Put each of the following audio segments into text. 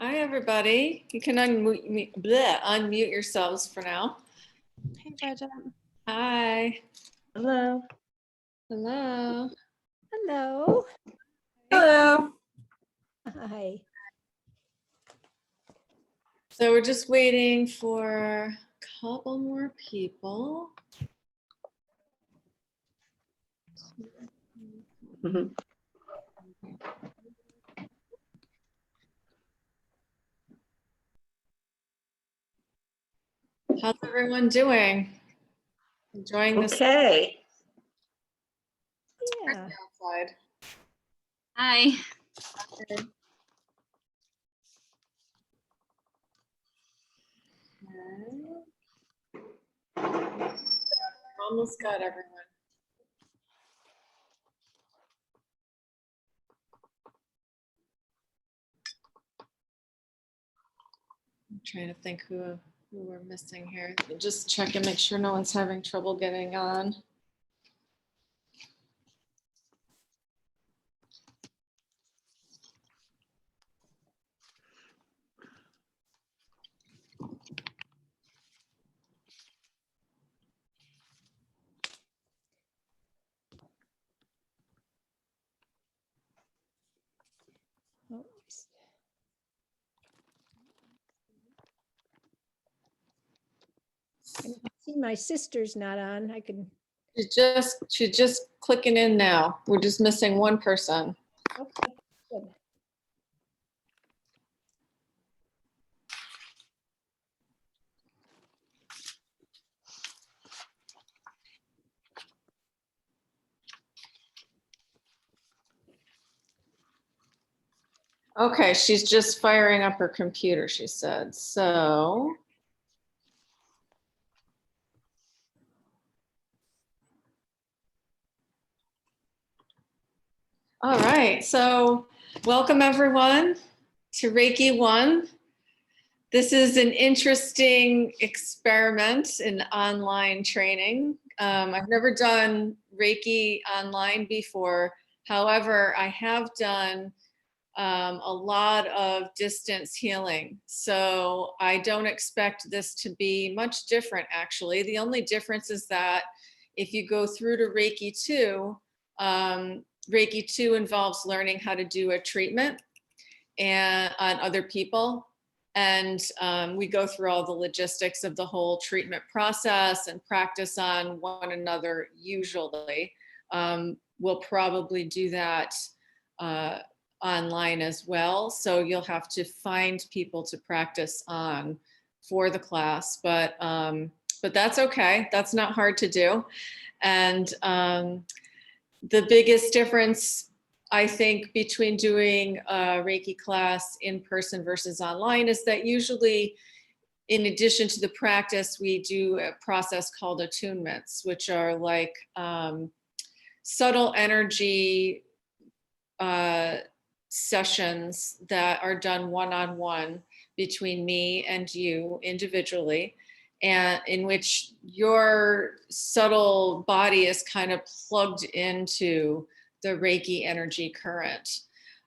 Hi, everybody. You can unmute yourselves for now. Hey, Bridget. Hi. Hello. Hello. Hello. Hello. Hi. So we're just waiting for a couple more people. How's everyone doing? Enjoying this Okay. It's Yeah. pretty outside? Hi. Almost got everyone. I'm trying to think who we're missing here. Just check and make sure no one's having trouble getting on. Oh, I see my sister's not on. I can. She's just clicking in now. We're just missing one person. Okay. Good. Okay, she's just firing up her computer, she said. So. All right, so welcome everyone to Reiki I. This is an interesting experiment in online training. I've never done Reiki online before. However, I have done a lot of distance healing. So I don't expect this to be much different, actually. The only difference is that if you go through to Reiki II, Reiki II involves learning how to do a treatment and on other people. And we go through all the logistics of the whole treatment process and practice on one another usually. We'll probably do that online as well. So you'll have to find people to practice on for the class, but that's okay. That's not hard to do. And the biggest difference, I think, between doing a Reiki class in person versus online is that usually, in addition to the practice, we do a process called attunements, which are like subtle energy sessions that are done one-on-one between me and you individually, and in which your subtle body is kind of plugged into the Reiki energy current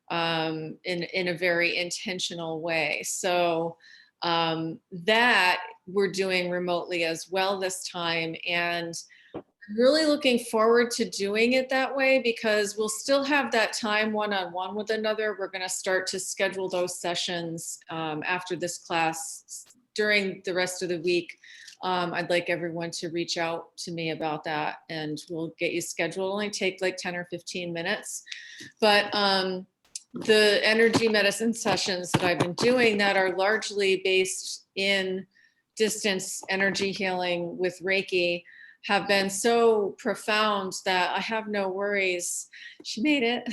in a very intentional way. So that we're doing remotely as well this time. And really looking forward to doing it that way because we'll still have that time one-on-one with another. We're going to start to schedule those sessions after this class during the rest of the week. I'd like everyone to reach out to me about that and we'll get you scheduled. It'll only take like 10 or 15 minutes. But the energy medicine sessions that I've been doing that are largely based in distance energy healing with Reiki have been so profound that I have no worries. She made it.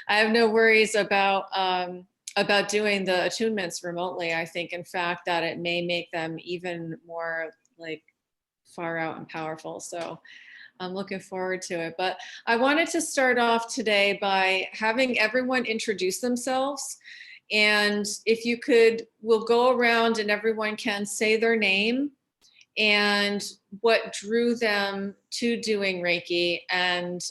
I have no worries about doing the attunements remotely. I think, in fact, that it may make them even more like far out and powerful. So I'm looking forward to it. But I wanted to start off today by having everyone introduce themselves. And if you could, we'll go around and everyone can say their name and what drew them to doing Reiki, and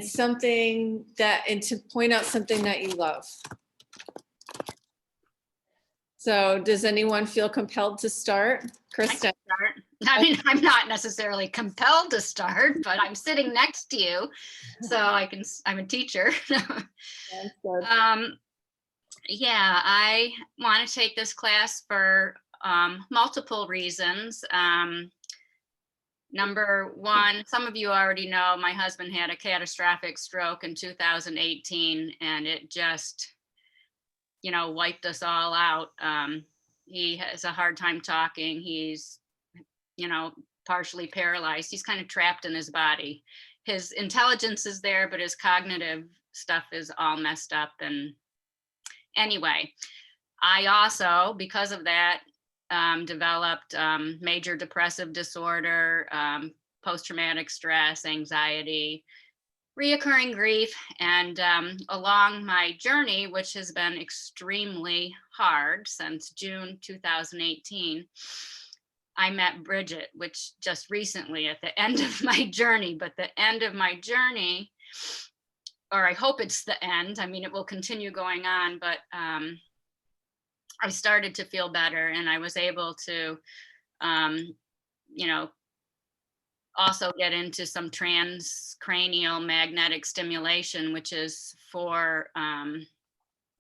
something that, and to point out something that you love. So does anyone feel compelled to start? I Kristen? can start. I mean, I'm not necessarily compelled to start, but I'm sitting next to you, so I'm a teacher. Sounds good. Yeah, I want to take this class for multiple reasons. Number one, some of you already know my husband had a catastrophic stroke in 2018, and it just, wiped us all out. He has a hard time talking. He's, partially paralyzed. He's kind of trapped in his body. His intelligence is there, but his cognitive stuff is all messed up. And anyway, I also, because of that, developed major depressive disorder, post-traumatic stress, anxiety, reoccurring grief. And along my journey, which has been extremely hard since June 2018, I met Bridget, which just recently at the end of my journey, but the end of my journey, or I hope it's the end. I mean, it will continue going on, but I started to feel better, and I was able to, also get into some transcranial magnetic stimulation, which is for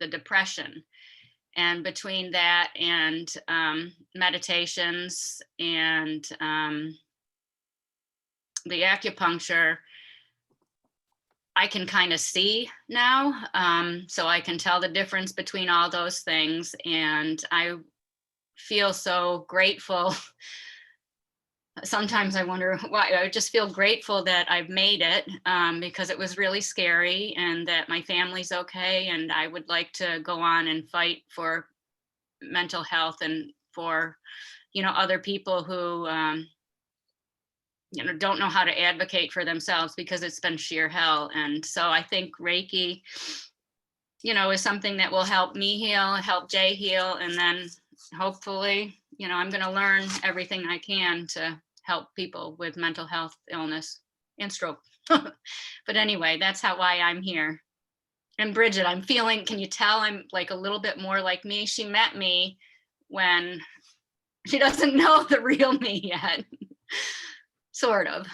the depression. And between that and meditations and the acupuncture, I can kind of see now. So I can tell the difference between all those things. And I feel so grateful. Sometimes I wonder why. I just feel grateful that I've made it, because it was really scary, and that my family's okay. And I would like to go on and fight for mental health and for, other people who, don't know how to advocate for themselves, because it's been sheer hell. And so I think Reiki, is something that will help me heal, help Jay heal. And then hopefully, I'm going to learn everything I can to help people with mental health illness and stroke. But anyway, that's why I'm here. And Bridget, I'm feeling, can you tell I'm like a little bit more like me? She met me when she doesn't know the real me yet. Sort of.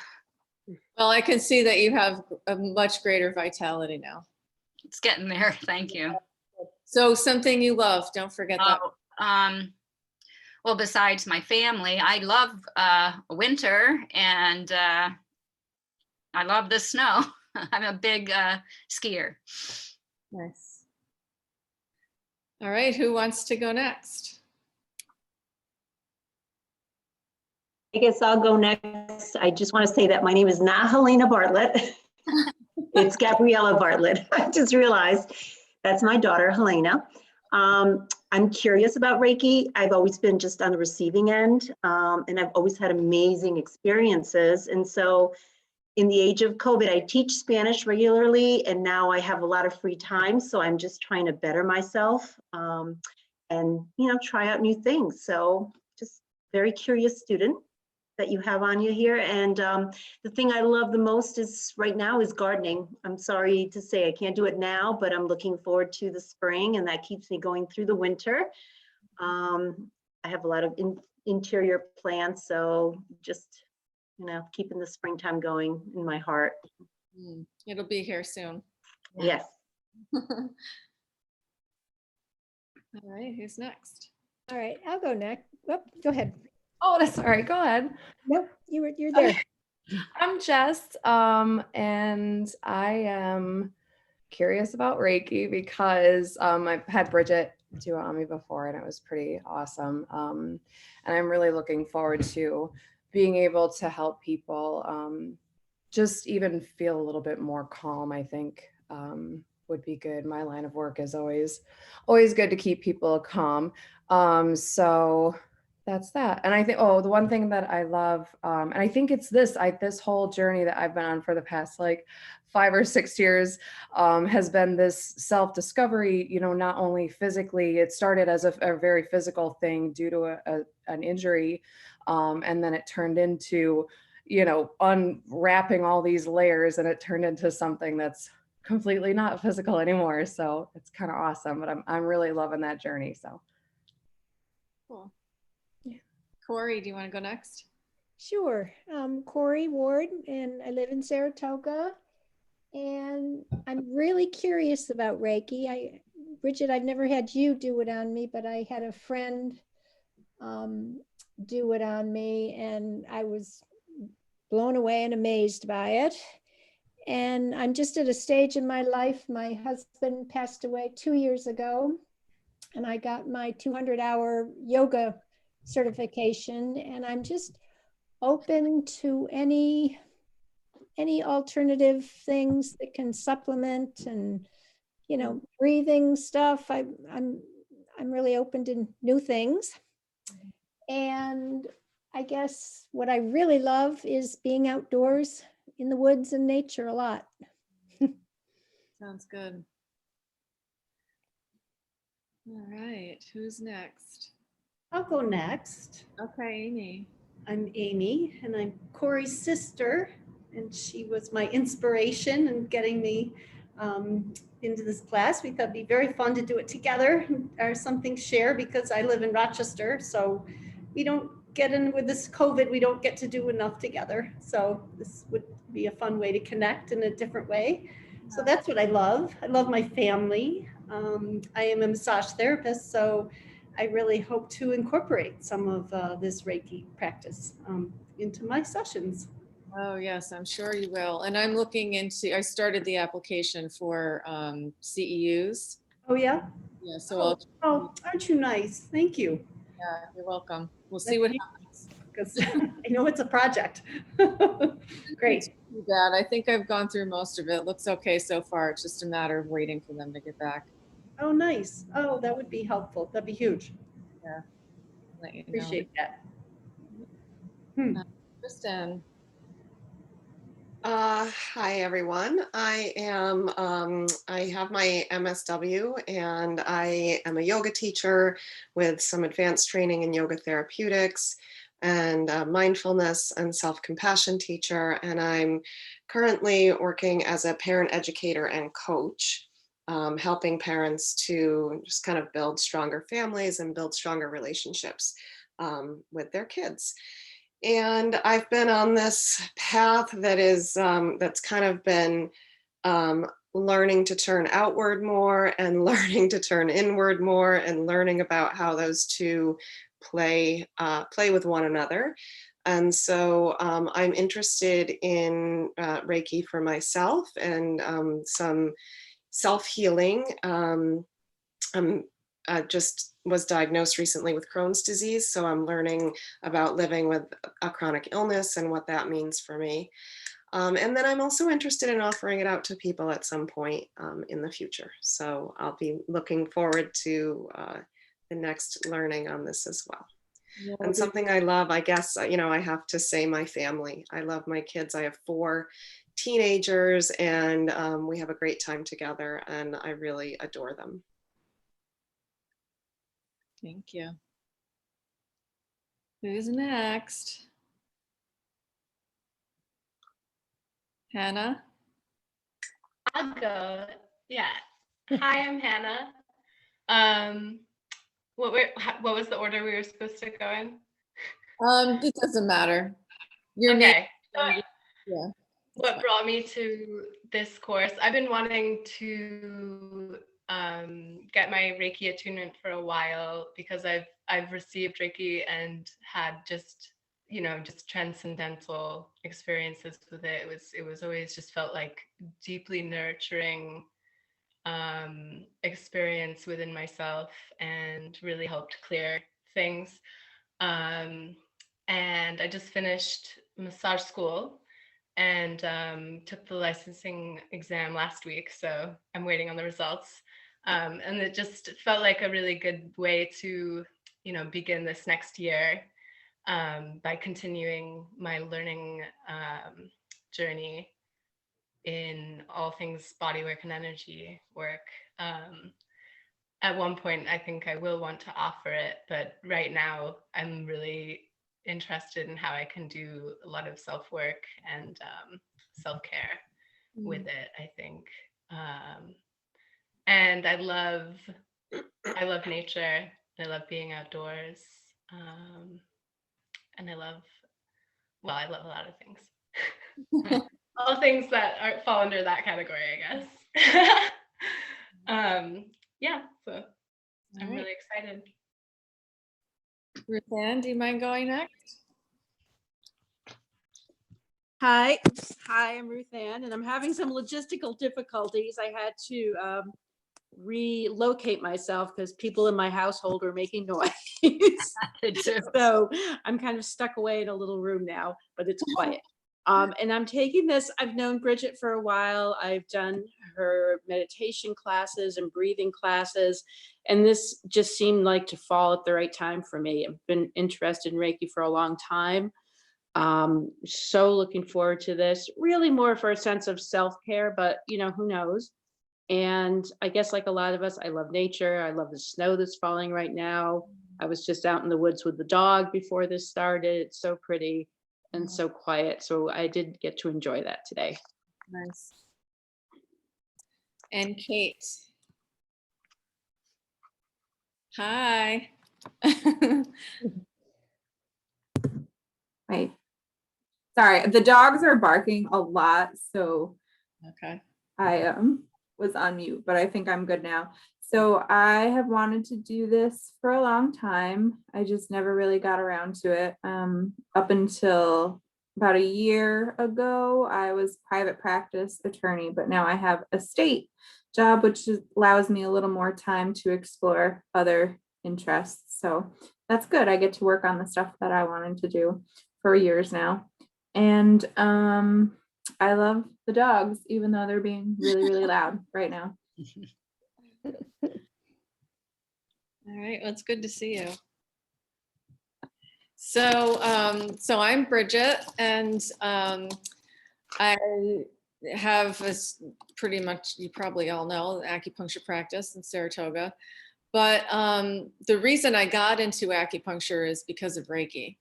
Well, I can see that you have a much greater vitality now. It's getting there. Thank you. So something you love, don't forget that. Well, besides my family, I love winter, and I love the snow. I'm a big skier. Nice. All right, who wants to go next? I guess I'll go next. I just want to say that my name is not Helena Bartlett. It's Gabriella Bartlett. I just realized that's my daughter, Helena. I'm curious about Reiki. I've always been just on the receiving end, and I've always had amazing experiences. And so in the age of COVID, I teach Spanish regularly, and now I have a lot of free time. So I'm just trying to better myself and, try out new things. So just very curious student that you have on you here. And the thing I love the most is right now is gardening. I'm sorry to say I can't do it now, but I'm looking forward to the spring, and that keeps me going through the winter. I have a lot of interior plants, so just, keeping the springtime going in my heart. It'll be here soon. Yes. Mm-hmm. All right, who's next? All right, I'll go next. Oh, go ahead. Oh, that's all right. Go ahead. Nope, you're there. I'm Jess, and I am curious about Reiki because I've had Bridget do it on me before, and it was pretty awesome. And I'm really looking forward to being able to help people just even feel a little bit more calm. I think would be good. My line of work is always good to keep people calm. So that's that. And I think, the one thing that I love, and I think it's this whole journey that I've been on for the past like 5 or 6 years has been this self-discovery, not only physically, it started as a very physical thing due to an injury. And then it turned into, unwrapping all these layers, and it turned into something that's completely not physical anymore. So it's kind of awesome, but I'm really loving that journey. So. Cool. Yeah. Corey, do you want to go next? Sure. Corey Ward, and I live in Saratoga. And I'm really curious about Reiki. Bridget, I've never had you do it on me, but I had a friend do it on me, and I was blown away and amazed by it. And I'm just at a stage in my life. My husband passed away 2 years ago, and I got my 200-hour yoga certification, and I'm just open to any alternative things that can supplement, and breathing stuff. I'm really open to new things. And I guess what I really love is being outdoors in the woods and nature a lot. Sounds good. All right, who's next? I'll go next. Okay, Amy. I'm Amy, and I'm Corey's sister, and she was my inspiration in getting me into this class. We thought it'd be very fun to do it together or something share, because I live in Rochester, so we don't get in with this COVID, we don't get to do enough together. So this would be a fun way to connect in a different way. So that's what I love. I love my family. I am a massage therapist, so I really hope to incorporate some of this Reiki practice into my sessions. Oh, yes, I'm sure you will. And I'm looking into, I started the application for CEUs. Oh, yeah? Yeah, so Oh, aren't you nice? Thank you. yeah, you're welcome. We'll see what happens. Because I know it's a project. Great. Too bad. I think I've gone through most of it. Looks okay so far. It's just a matter of waiting for them to get back. Oh, nice. Oh, that would be helpful. That'd be huge. Yeah. Let you know. Appreciate that. Kristen. Hi everyone. I have my MSW, and I am a yoga teacher with some advanced training in yoga therapeutics and mindfulness and self-compassion teacher. And I'm currently working as a parent educator and coach, helping parents to just kind of build stronger families and build stronger relationships with their kids. And I've been on this path that is that's kind of been learning to turn outward more and learning to turn inward more, and learning about how those two play with one another. And so I'm interested in Reiki for myself, and some self-healing. Just was diagnosed recently with Crohn's disease, so I'm learning about living with a chronic illness and what that means for me. And then I'm also interested in offering it out to people at some point in the future. So I'll be looking forward to the next learning on this as well. Yeah, And something I love, I guess, I have to say my family. I love my kids. I have 4 teenagers, and we have a great time together, and I really adore them. Thank you. Who's next? Hannah? I'll go. Yeah. Hi, I'm Hannah. What was the order we were supposed to go in? It doesn't matter. Your Okay. name. Yeah. What brought me to this course? I've been wanting to get my Reiki attunement for a while, because I've received Reiki and had just transcendental experiences with it. It was always just felt like deeply nurturing experience within myself, and really helped clear things. And I just finished massage school and took the licensing exam last week, so I'm waiting on the results. And it just felt like a really good way to, begin this next year by continuing my learning journey in all things bodywork and energy work. At one point, I think I will want to offer it, but right now I'm really interested in how I can do a lot of self-work and self-care with it, I think. And I love nature. I love being outdoors. And I love a lot of things. All things that fall under that category, I guess. Yeah, so I'm right. really excited. Ruth Ann, do you mind going next? Hi, I'm Ruth Ann, and I'm having some logistical difficulties. I had to relocate myself because people in my household were making noise. So I'm kind of stuck away in a little room now, but it's quiet. And I'm taking this, I've known Bridget for a while. I've done her meditation classes and breathing classes, and this just seemed like to fall at the right time for me. I've been interested in Reiki for a long time. So looking forward to this, really more for a sense of self-care, but who knows? And I guess like a lot of us, I love nature. I love the snow that's falling right now. I was just out in the woods with the dog before this started. It's so pretty and so quiet. So I did get to enjoy that today. Nice. And Kate. Hi. Right. Sorry, the dogs are barking a lot, so Okay. I was on mute, but I think I'm good now. So I have wanted to do this for a long time. I just never really got around to it. Up until about a year ago, I was private practice attorney, but now I have a state job, which allows me a little more time to explore other interests. So that's good. I get to work on the stuff that I wanted to do for years now. And I love the dogs, even though they're being really, really loud right now. All right, well, it's good to see you. So, I'm Bridget, and I have pretty much, you probably all know, acupuncture practice in Saratoga. But the reason I got into acupuncture is because of Reiki.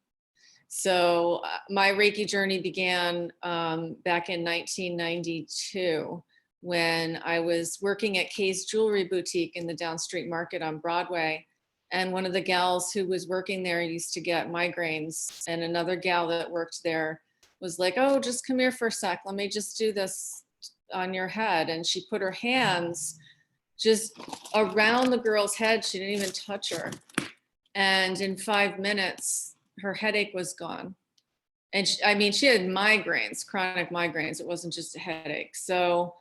So my Reiki journey began back in 1992 when I was working at Kay's Jewelry Boutique in the Down Street Market on Broadway. And one of the gals who was working there used to get migraines. And another gal that worked there was like, oh, just come here for a sec. Let me just do this on your head. And she put her hands just around the girl's head. She didn't even touch her. And in 5 minutes, her headache was gone. And she had migraines, chronic migraines. It wasn't just a headache. So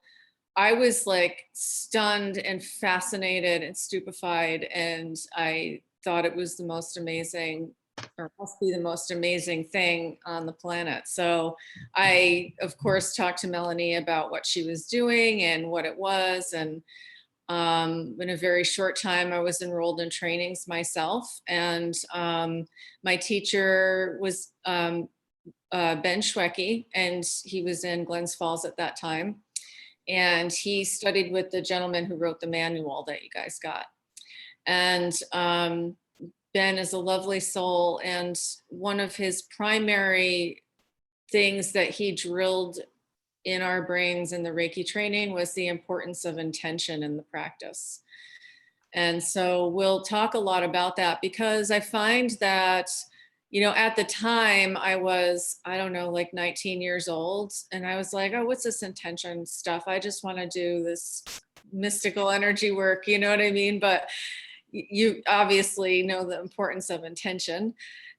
I was like stunned and fascinated and stupefied. And I thought it was the most amazing, or must be the most amazing thing on the planet. So I, of course, talked to Melanie about what she was doing and what it was. And in a very short time, I was enrolled in trainings myself. And my teacher was Ben Schwecke, and he was in Glens Falls at that time. And he studied with the gentleman who wrote the manual that you guys got. And Ben is a lovely soul. And one of his primary things that he drilled in our brains in the Reiki training was the importance of intention in the practice. And so we'll talk a lot about that, because I find that, at the time I was, I don't know, like 19 years old. And I was like, oh, what's this intention stuff? I just want to do this mystical energy work. You know what I mean? But you obviously know the importance of intention.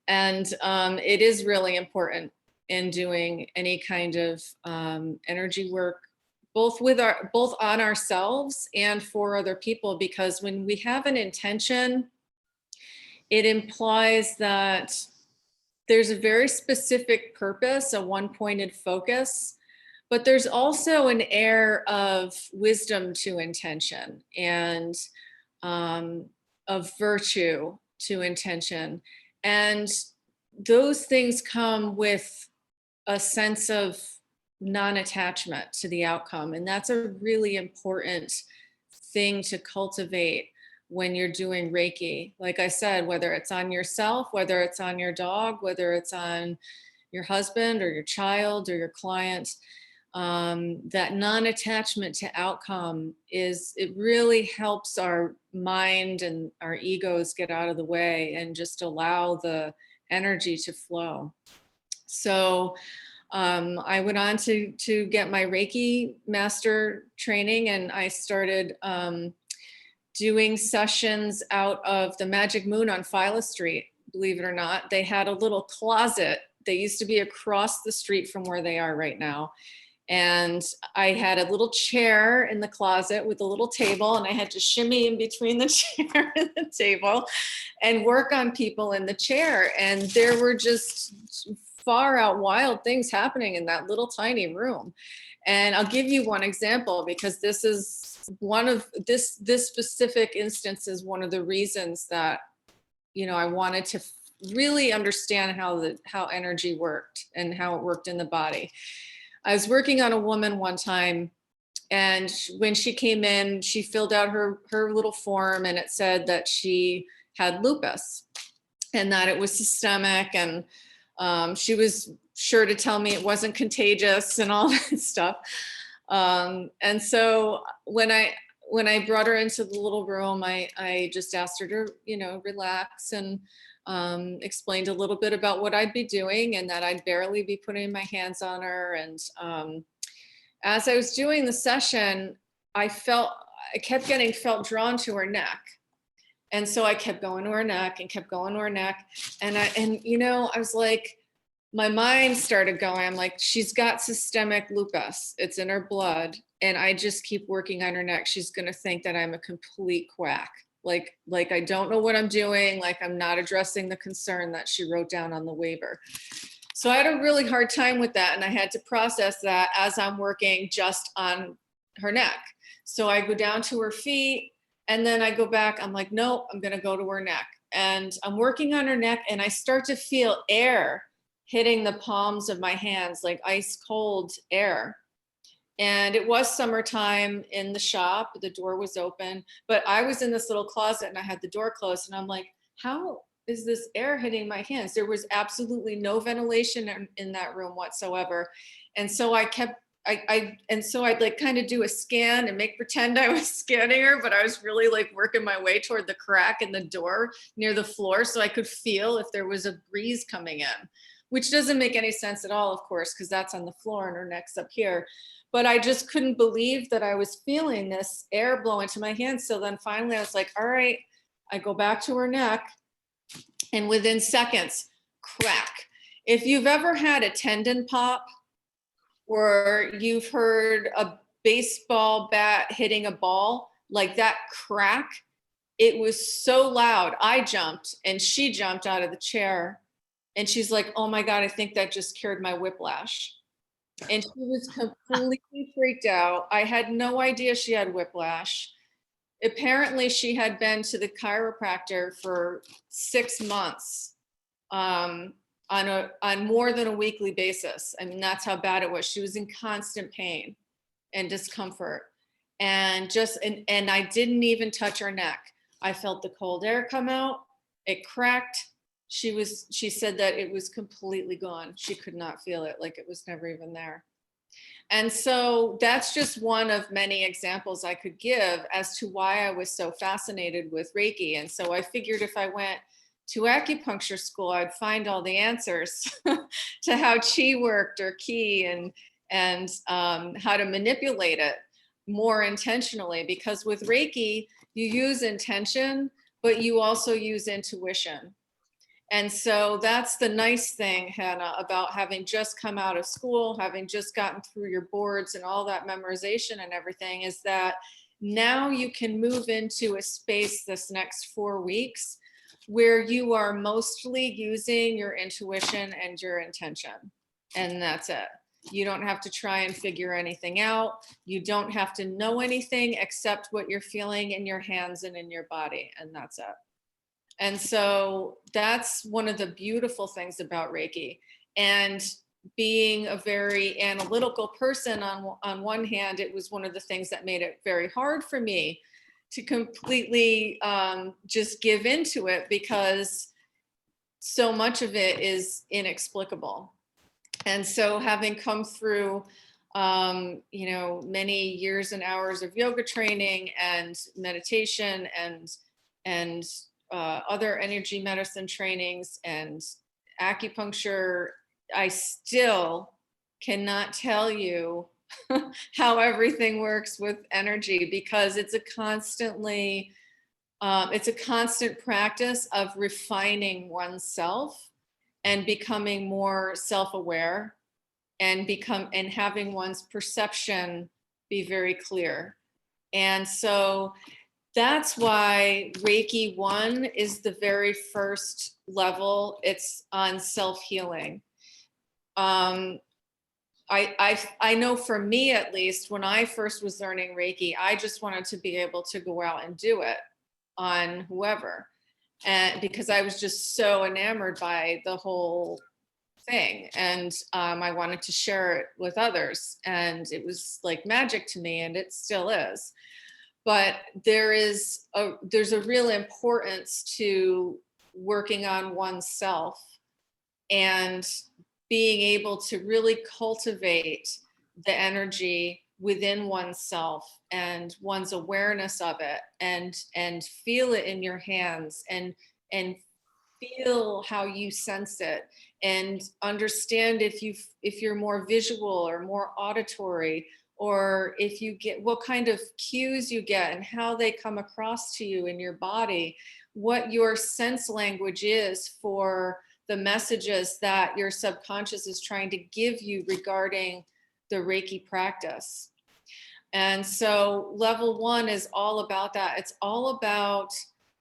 And it is really important in doing any kind of energy work, both on ourselves and for other people, because when we have an intention, it implies that there's a very specific purpose, a one-pointed focus, but there's also an air of wisdom to intention and of virtue to intention. And those things come with a sense of non-attachment to the outcome. And that's a really important thing to cultivate when you're doing Reiki. Like I said, whether it's on yourself, whether it's on your dog, whether it's on your husband or your child or your client, that non-attachment to outcome it really helps our mind and our egos get out of the way and just allow the energy to flow. So I went on to get my Reiki master training, and I started doing sessions out of the Magic Moon on Phila Street. Believe it or not, they had a little closet. They used to be across the street from where they are right now. And I had a little chair in the closet with a little table, and I had to shimmy in between the chair and the table and work on people in the chair. And there were just far out wild things happening in that little tiny room. And I'll give you one example, because this is one of this specific instance is one of the reasons that, you know, I wanted to really understand how energy worked and how it worked in the body. I was working on a woman one time, and when she came in, she filled out her little form, and it said that she had lupus and that it was systemic, and she was sure to tell me it wasn't contagious and all that stuff. And so when I brought her into the little room, I just asked her to, you know, relax, and explained a little bit about what I'd be doing and that I'd barely be putting my hands on her. And as I was doing the session, I kept getting felt drawn to her neck. And so I kept going to her neck and kept going to her neck. And you know, I was like, my mind started going, I'm like, she's got systemic lupus. It's in her blood. And I just keep working on her neck. She's going to think that I'm a complete quack. Like I don't know what I'm doing. Like I'm not addressing the concern that she wrote down on the waiver. So I had a really hard time with that. And I had to process that as I'm working just on her neck. So I go down to her feet, and then I go back. I'm like, nope, I'm going to go to her neck. And I'm working on her neck, and I start to feel air hitting the palms of my hands, like ice cold air. And it was summertime in the shop, the door was open, but I was in this little closet and I had the door closed, and I'm like, how is this air hitting my hands? There was absolutely no ventilation in that room whatsoever. And so I'd like kind of do a scan and pretend I was scanning her, but I was really like working my way toward the crack in the door near the floor so I could feel if there was a breeze coming in, which doesn't make any sense at all, of course, because that's on the floor and her neck's up here. But I just couldn't believe that I was feeling this air blow into my hands. So then finally I was like, all right, I go back to her neck, and within seconds, crack. If you've ever had a tendon pop, or you've heard a baseball bat hitting a ball, like that crack, it was so loud. I jumped and she jumped out of the chair, and she's like, oh my God, I think that just cured my whiplash. And she was completely freaked out. I had no idea she had whiplash. Apparently she had been to the chiropractor for 6 months on more than a weekly basis. I mean, that's how bad it was. She was in constant pain and discomfort. And I didn't even touch her neck. I felt the cold air come out. It cracked. She said that it was completely gone. She could not feel it, like it was never even there. And so that's just one of many examples I could give as to why I was so fascinated with Reiki. And so I figured if I went to acupuncture school, I'd find all the answers to how chi worked, or ki, and how to manipulate it more intentionally. Because with Reiki, you use intention, but you also use intuition. And so that's the nice thing, Hannah, about having just come out of school, having just gotten through your boards and all that memorization and everything, is that now you can move into a space this next 4 weeks where you are mostly using your intuition and your intention. And that's it. You don't have to try and figure anything out. You don't have to know anything except what you're feeling in your hands and in your body. And that's it. And so that's one of the beautiful things about Reiki. And being a very analytical person on one hand, it was one of the things that made it very hard for me to completely just give into it, because so much of it is inexplicable. And so having come through you know, many years and hours of yoga training and meditation and other energy medicine trainings and acupuncture, I still cannot tell you how everything works with energy, because it's a constant practice of refining oneself and becoming more self-aware and having one's perception be very clear. And so that's why Reiki I is the very first level. It's on self-healing. I know for me, at least, when I first was learning Reiki, I just wanted to be able to go out and do it on whoever. And because I was just so enamored by the whole thing. And I wanted to share it with others. And it was like magic to me, and it still is. But there's a real importance to working on oneself and being able to really cultivate the energy within oneself and one's awareness of it, and feel it in your hands, and feel how you sense it, and understand if you're more visual or more auditory, or if you get what kind of cues you get and how they come across to you in your body, what your sense language is for the messages that your subconscious is trying to give you regarding the Reiki practice. And so level 1 is all about that. It's all about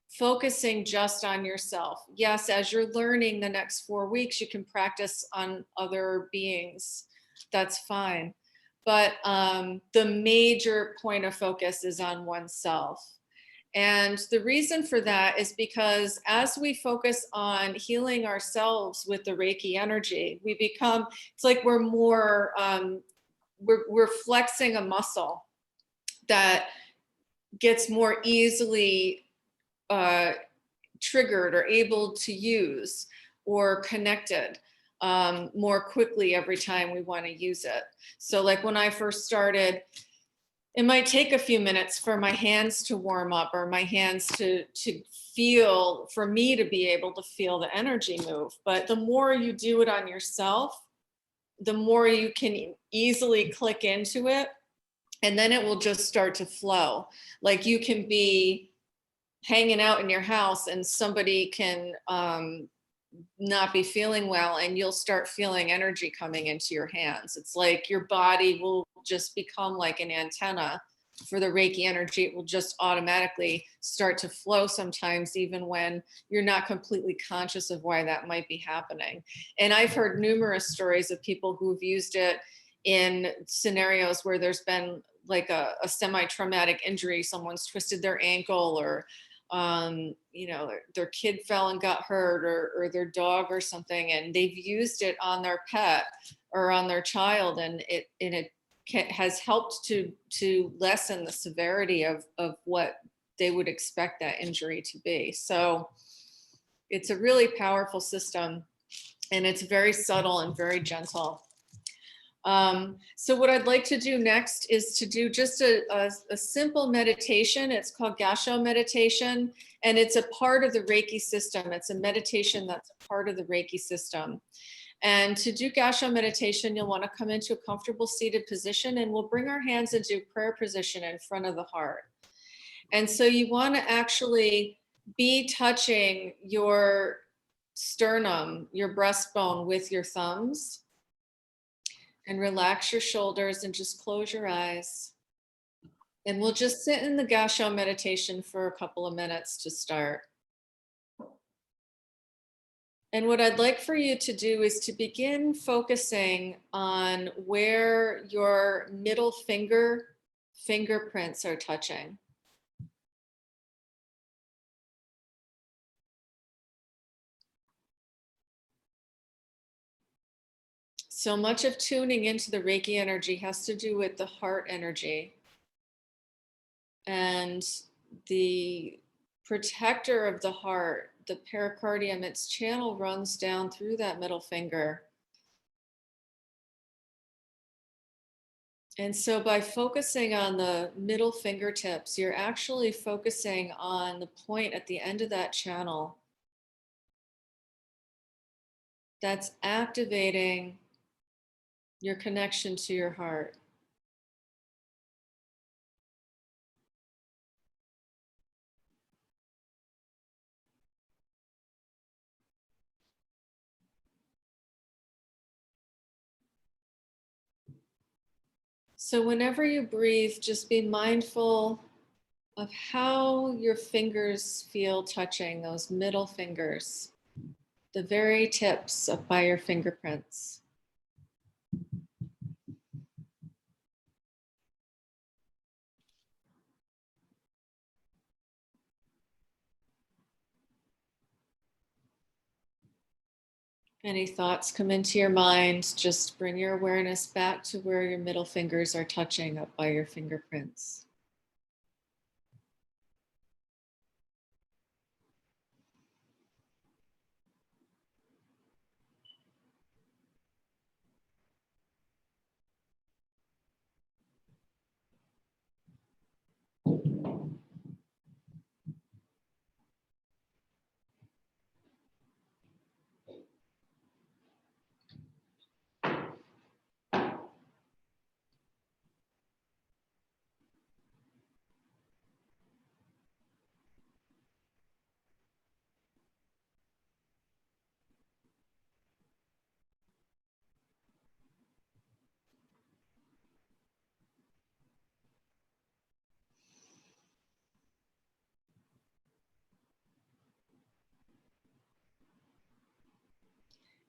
focusing just on yourself. Yes, as you're learning the next 4 weeks, you can practice on other beings. That's fine. But the major point of focus is on oneself. And the reason for that is because as we focus on healing ourselves with the Reiki energy, we become, it's like we're more, we're flexing a muscle that gets more easily triggered or able to use or connected more quickly every time we want to use it. So like when I first started, it might take a few minutes for my hands to warm up, or my hands to feel, for me to be able to feel the energy move. But the more you do it on yourself, the more you can easily click into it, and then it will just start to flow. Like you can be hanging out in your house and somebody can not be feeling well, and you'll start feeling energy coming into your hands. It's like your body will just become like an antenna for the Reiki energy. It will just automatically start to flow sometimes, even when you're not completely conscious of why that might be happening. And I've heard numerous stories of people who've used it in scenarios where there's been like a semi-traumatic injury. Someone's twisted their ankle, or you know, their kid fell and got hurt, or their dog or something, and they've used it on their pet or on their child, and it has helped to lessen the severity of what they would expect that injury to be. So it's a really powerful system, and it's very subtle and very gentle. So what I'd like to do next is to do just a simple meditation. It's called Gassho meditation, and it's a part of the Reiki system. It's a meditation that's a part of the Reiki system. And to do Gassho meditation, you'll want to come into a comfortable seated position, and we'll bring our hands into prayer position in front of the heart. And so you want to actually be touching your sternum, your breastbone, with your thumbs. And relax your shoulders and just close your eyes. And we'll just sit in the Gassho meditation for a couple of minutes to start. And what I'd like for you to do is to begin focusing on where your middle fingerprints are touching. So much of tuning into the Reiki energy has to do with the heart energy. And the protector of the heart, the pericardium, its channel runs down through that middle finger. And so by focusing on the middle fingertips, you're actually focusing on the point at the end of that channel that's activating your connection to your heart. So whenever you breathe, just be mindful of how your fingers feel touching those middle fingers, the very tips up by your fingerprints. Any thoughts come into your mind, just bring your awareness back to where your middle fingers are touching up by your fingerprints.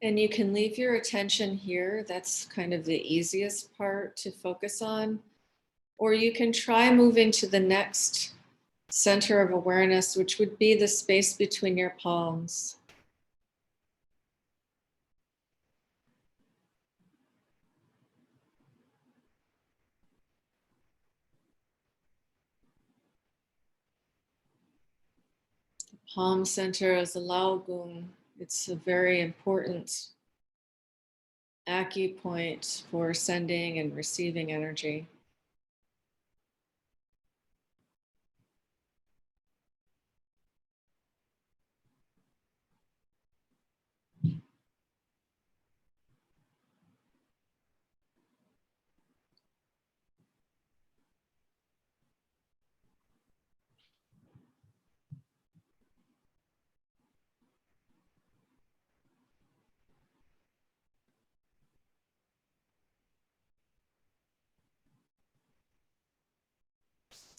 And you can leave your attention here. That's kind of the easiest part to focus on. Or you can try moving to the next center of awareness, which would be the space between your palms. The palm center is a Laogung. It's a very important acupoint for sending and receiving energy.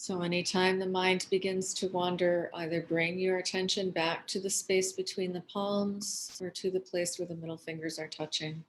So anytime the mind begins to wander, either bring your attention back to the space between the palms or to the place where the middle fingers are touching.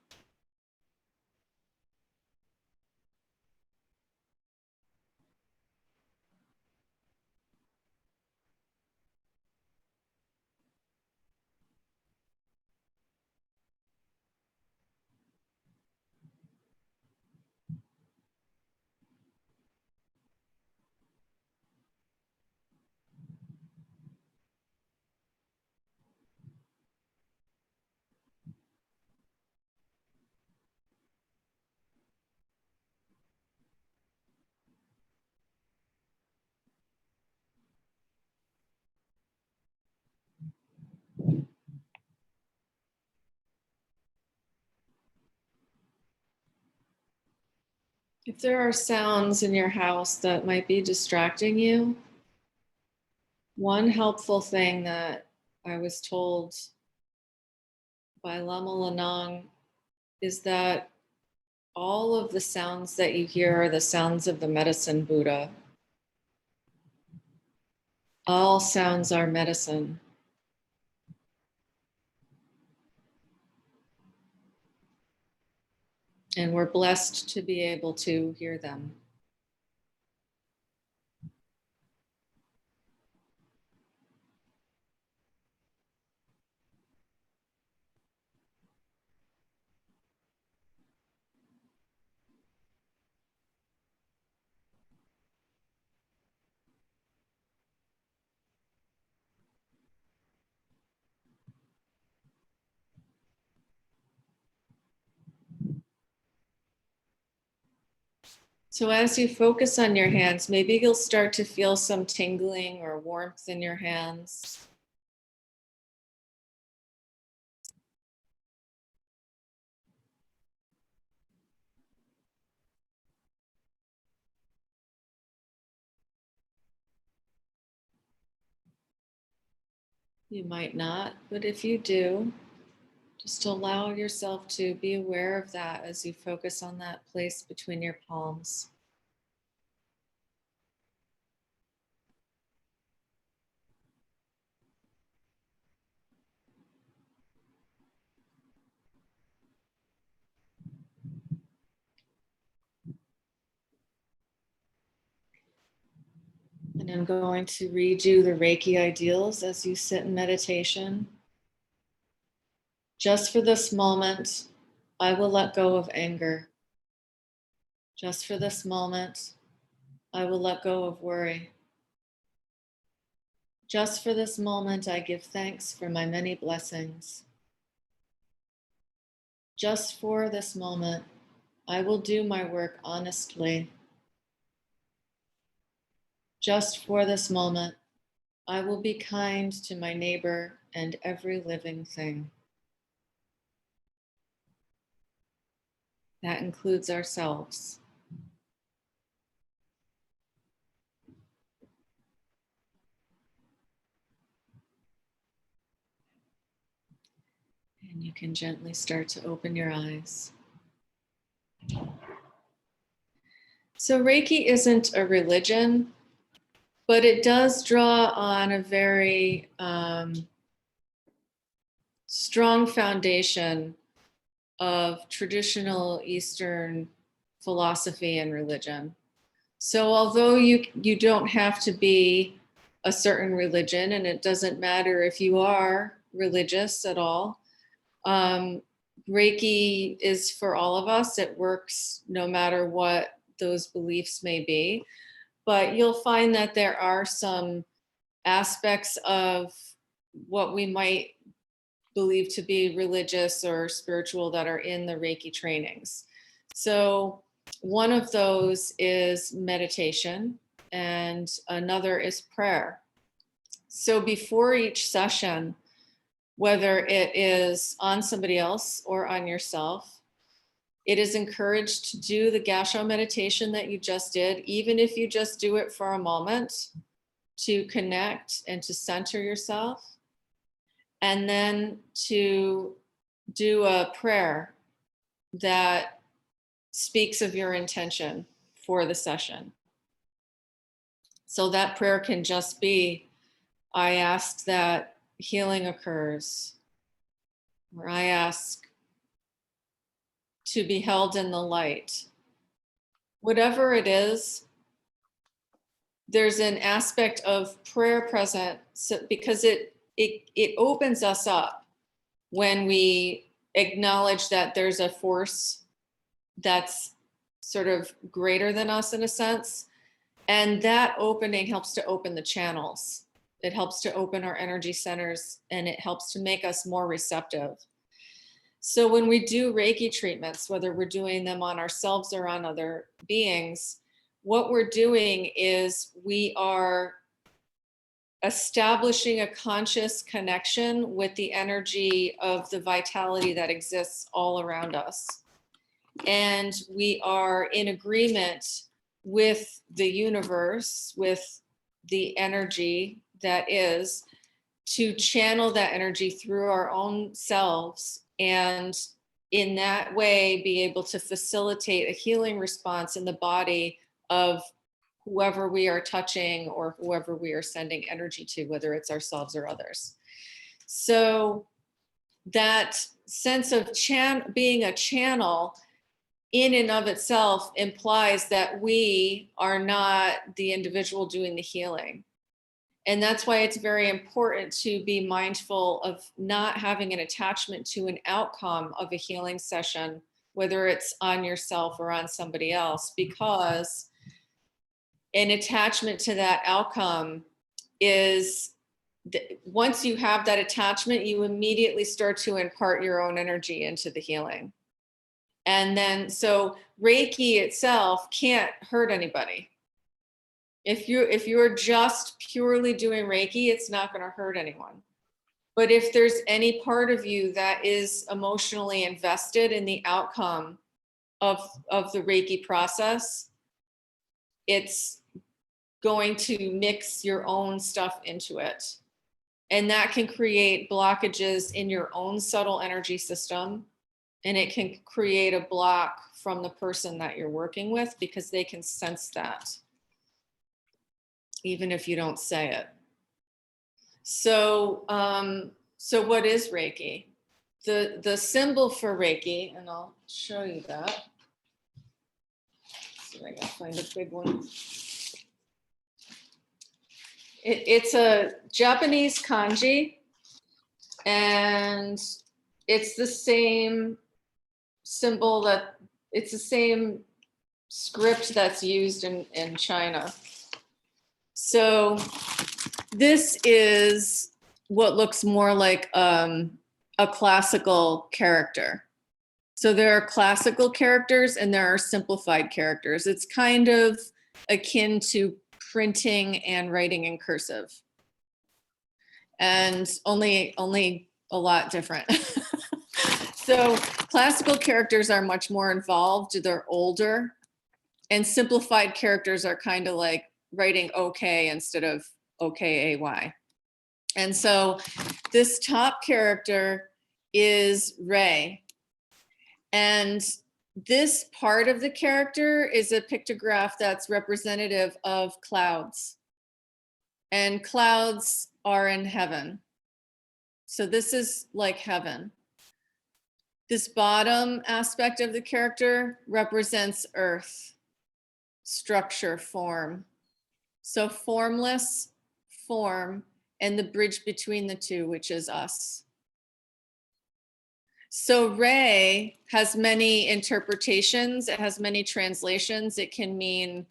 If there are sounds in your house that might be distracting you, one helpful thing that I was told by Lama Lanang is that all of the sounds that you hear are the sounds of the medicine Buddha. All sounds are medicine. And we're blessed to be able to hear them. So as you focus on your hands, maybe you'll start to feel some tingling or warmth in your hands. You might not, but if you do, just allow yourself to be aware of that as you focus on that place between your palms. And I'm going to read you the Reiki ideals as you sit in meditation. Just for this moment, I will let go of anger. Just for this moment, I will let go of worry. Just for this moment, I give thanks for my many blessings. Just for this moment, I will do my work honestly. Just for this moment, I will be kind to my neighbor and every living thing. That includes ourselves. And you can gently start to open your eyes. So Reiki isn't a religion, but it does draw on a very strong foundation of traditional Eastern philosophy and religion. So although you don't have to be a certain religion, and it doesn't matter if you are religious at all, Reiki is for all of us. It works no matter what those beliefs may be. But you'll find that there are some aspects of what we might believe to be religious or spiritual that are in the Reiki trainings. So one of those is meditation, and another is prayer. So before each session, whether it is on somebody else or on yourself, it is encouraged to do the Gassho meditation that you just did, even if you just do it for a moment, to connect and to center yourself, and then to do a prayer that speaks of your intention for the session. So that prayer can just be, I ask that healing occurs, or I ask to be held in the light. Whatever it is, there's an aspect of prayer present, so, because it opens us up when we acknowledge that there's a force that's sort of greater than us in a sense. And that opening helps to open the channels. It helps to open our energy centers, and it helps to make us more receptive. So when we do Reiki treatments, whether we're doing them on ourselves or on other beings, what we're doing is we are establishing a conscious connection with the energy of the vitality that exists all around us. And we are in agreement with the universe, with the energy that is, to channel that energy through our own selves, and in that way be able to facilitate a healing response in the body of whoever we are touching or whoever we are sending energy to, whether it's ourselves or others. So that sense of being a channel in and of itself implies that we are not the individual doing the healing. And that's why it's very important to be mindful of not having an attachment to an outcome of a healing session, whether it's on yourself or on somebody else, because an attachment to that outcome is, once you have that attachment, you immediately start to impart your own energy into the healing. And then, so Reiki itself can't hurt anybody. If you're just purely doing Reiki, it's not going to hurt anyone. But if there's any part of you that is emotionally invested in the outcome of the Reiki process, it's going to mix your own stuff into it. And that can create blockages in your own subtle energy system. And it can create a block from the person that you're working with, because they can sense that, even if you don't say it. So, so what is Reiki? The symbol for Reiki, and I'll show you that. See if I can find a big one. It's a Japanese kanji, and it's the same symbol that, it's the same script that's used in China. So this is what looks more like a classical character. So there are classical characters and there are simplified characters. It's kind of akin to printing and writing in cursive, and only a lot different. So classical characters are much more involved, they're older, and simplified characters are kind of like writing okay instead of okay. And so this top character is Ray. And this part of the character is a pictograph that's representative of clouds. And clouds are in heaven. So this is like heaven. This bottom aspect of the character represents earth, structure, form. So formless, form, and the bridge between the two, which is us. So Ray has many interpretations. It has many translations. It can mean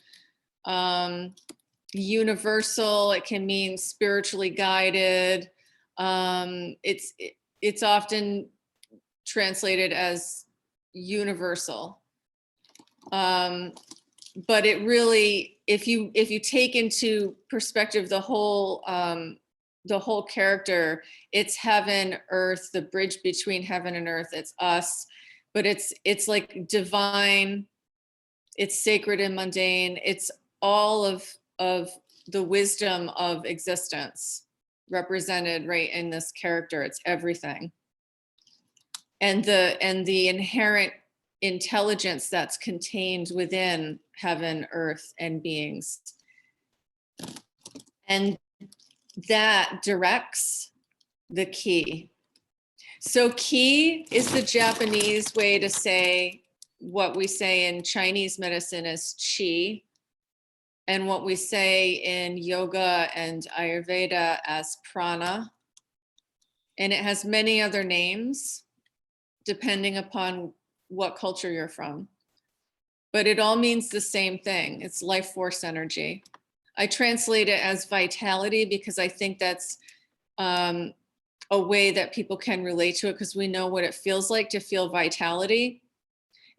universal. It can mean spiritually guided. It's often translated as universal. But it really, if you take into perspective the whole character, it's heaven, earth, the bridge between heaven and earth. It's us, but it's like divine. It's sacred and mundane. It's all of the wisdom of existence represented right in this character. It's everything. And the inherent intelligence that's contained within heaven, earth, and beings. And that directs the ki. So ki is the Japanese way to say what we say in Chinese medicine as qi, and what we say in yoga and Ayurveda as prana. And it has many other names depending upon what culture you're from. But it all means the same thing. It's life force energy. I translate it as vitality because I think that's a way that people can relate to it, because we know what it feels like to feel vitality.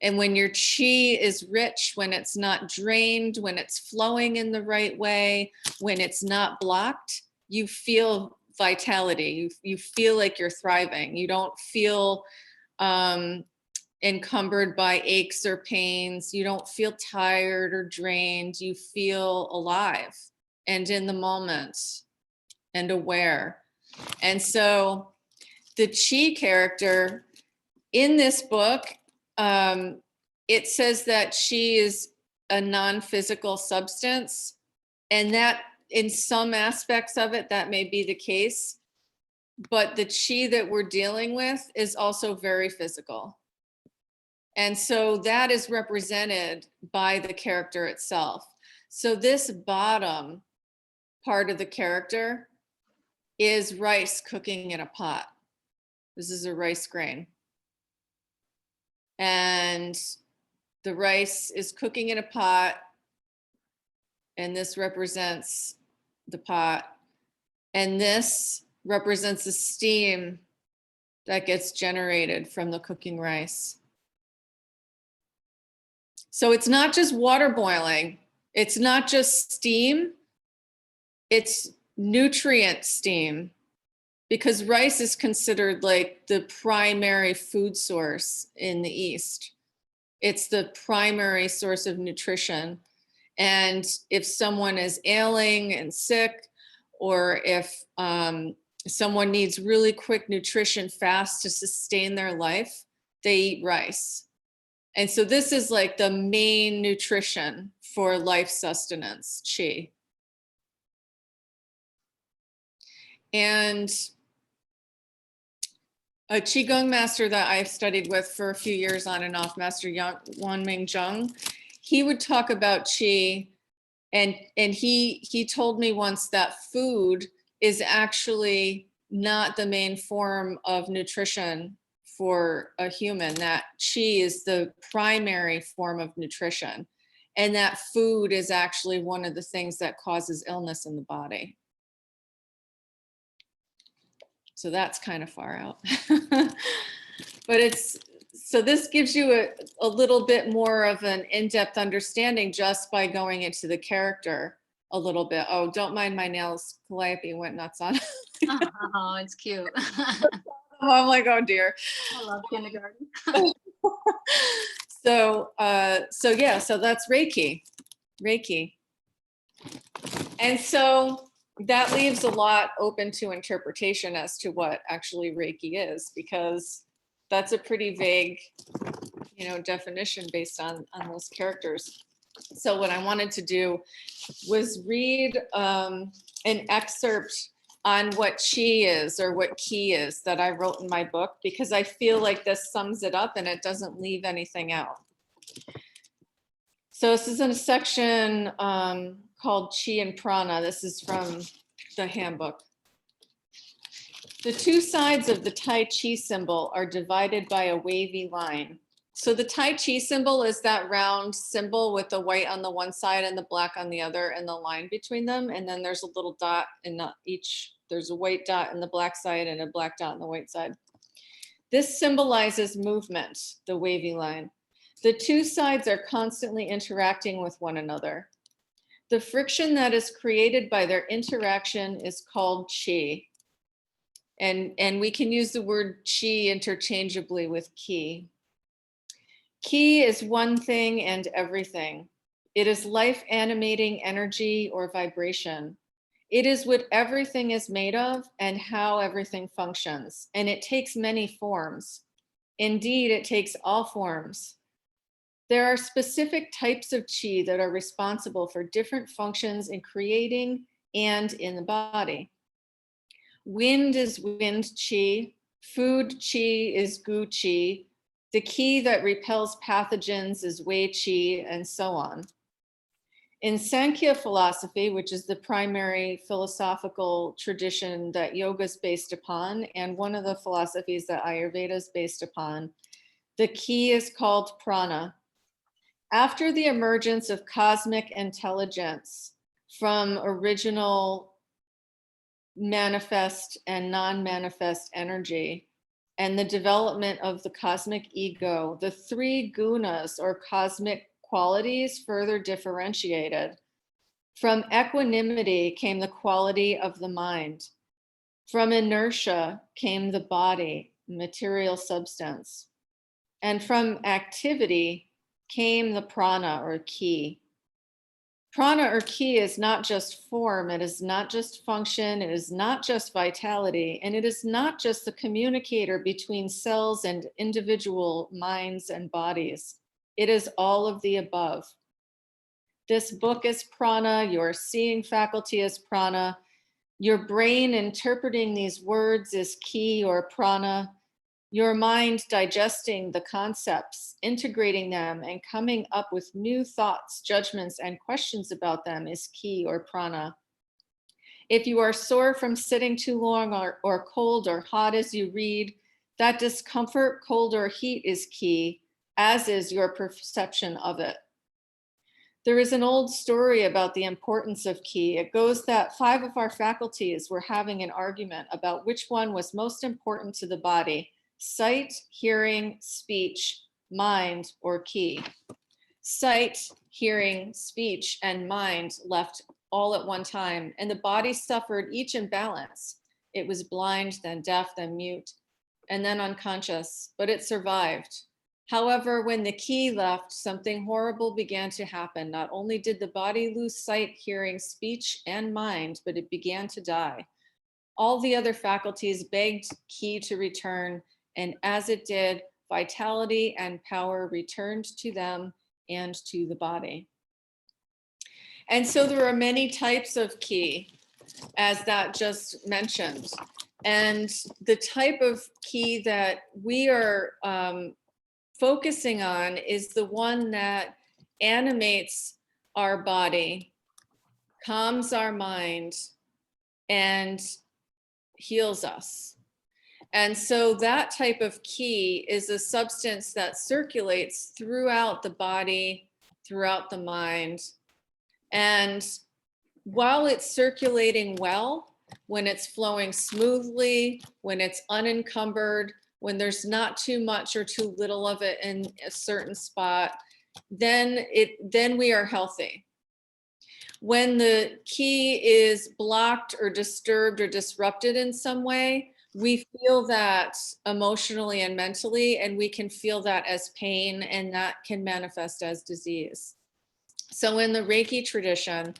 And when your chi is rich, when it's not drained, when it's flowing in the right way, when it's not blocked, you feel vitality. You feel like you're thriving. You don't feel encumbered by aches or pains. You don't feel tired or drained. You feel alive and in the moment and aware. And so the chi character in this book, it says that chi is a non-physical substance, and that in some aspects of it, that may be the case. But the chi that we're dealing with is also very physical. And so that is represented by the character itself. So this bottom part of the character is rice cooking in a pot. This is a rice grain. And the rice is cooking in a pot, and this represents the pot. And this represents the steam that gets generated from the cooking rice. So it's not just water boiling. It's not just steam. It's nutrient steam, because rice is considered like the primary food source in the East. It's the primary source of nutrition. And if someone is ailing and sick, or if someone needs really quick nutrition fast to sustain their life, they eat rice. And so this is like the main nutrition for life sustenance, qi. And a Qigong master that I've studied with for a few years on and off, Master Wanming Zheng, he would talk about qi, and he told me once that food is actually not the main form of nutrition for a human, that qi is the primary form of nutrition, and that food is actually one of the things that causes illness in the body. So that's kind of far out. But it's, so this gives you a little bit more of an in-depth understanding just by going into the character a little bit. Oh, don't mind my nails. Calliope went nuts on. Oh, it's cute. I'm like, oh dear. I love kindergarten. So yeah, so that's Reiki. And so that leaves a lot open to interpretation as to what actually Reiki is, because that's a pretty vague, definition based on those characters. So what I wanted to do was read an excerpt on what qi is, or what ki is, that I wrote in my book, because I feel like this sums it up and it doesn't leave anything out. So this is in a section called Qi and Prana. This is from the handbook. The two sides of the Tai Chi symbol are divided by a wavy line. So the Tai Chi symbol is that round symbol with the white on the one side and the black on the other, and the line between them. And then there's a little dot in each, there's a white dot in the black side and a black dot on the white side. This symbolizes movement, the wavy line. The two sides are constantly interacting with one another. The friction that is created by their interaction is called qi. And we can use the word qi interchangeably with ki. Ki is one thing and everything. It is life animating energy or vibration. It is what everything is made of and how everything functions. And it takes many forms. Indeed, it takes all forms. There are specific types of qi that are responsible for different functions in creating and in the body. Wind is wind qi, food qi is gu qi, the qi that repels pathogens is wei qi, and so on. In Sankhya philosophy, which is the primary philosophical tradition that yoga is based upon, and one of the philosophies that Ayurveda is based upon, the qi is called prana. After the emergence of cosmic intelligence from original manifest and non-manifest energy, and the development of the cosmic ego, the three gunas or cosmic qualities further differentiated. From equanimity came the quality of the mind. From inertia came the body, material substance. And from activity came the prana or ki. Prana or ki is not just form, it is not just function, it is not just vitality, and it is not just the communicator between cells and individual minds and bodies. It is all of the above. This book is prana, your seeing faculty is prana, your brain interpreting these words is ki or prana, your mind digesting the concepts, integrating them, and coming up with new thoughts, judgments, and questions about them is ki or prana. If you are sore from sitting too long or cold or hot as you read, that discomfort, cold or heat is ki, as is your perception of it. There is an old story about the importance of ki. It goes that 5 of our faculties were having an argument about which one was most important to the body: sight, hearing, speech, mind, or ki. Sight, hearing, speech, and mind left all at one time, and the body suffered each imbalance. It was blind, then deaf, then mute, and then unconscious, but it survived. However, when the ki left, something horrible began to happen. Not only did the body lose sight, hearing, speech, and mind, but it began to die. All the other faculties begged ki to return, and as it did, vitality and power returned to them and to the body. And so there are many types of ki, as that just mentioned. And the type of ki that we are focusing on is the one that animates our body, calms our mind, and heals us. And so that type of ki is a substance that circulates throughout the body, throughout the mind. And while it's circulating well, when it's flowing smoothly, when it's unencumbered, when there's not too much or too little of it in a certain spot, then we are healthy. When the ki is blocked or disturbed or disrupted in some way, we feel that emotionally and mentally, and we can feel that as pain, and that can manifest as disease. So in the Reiki tradition,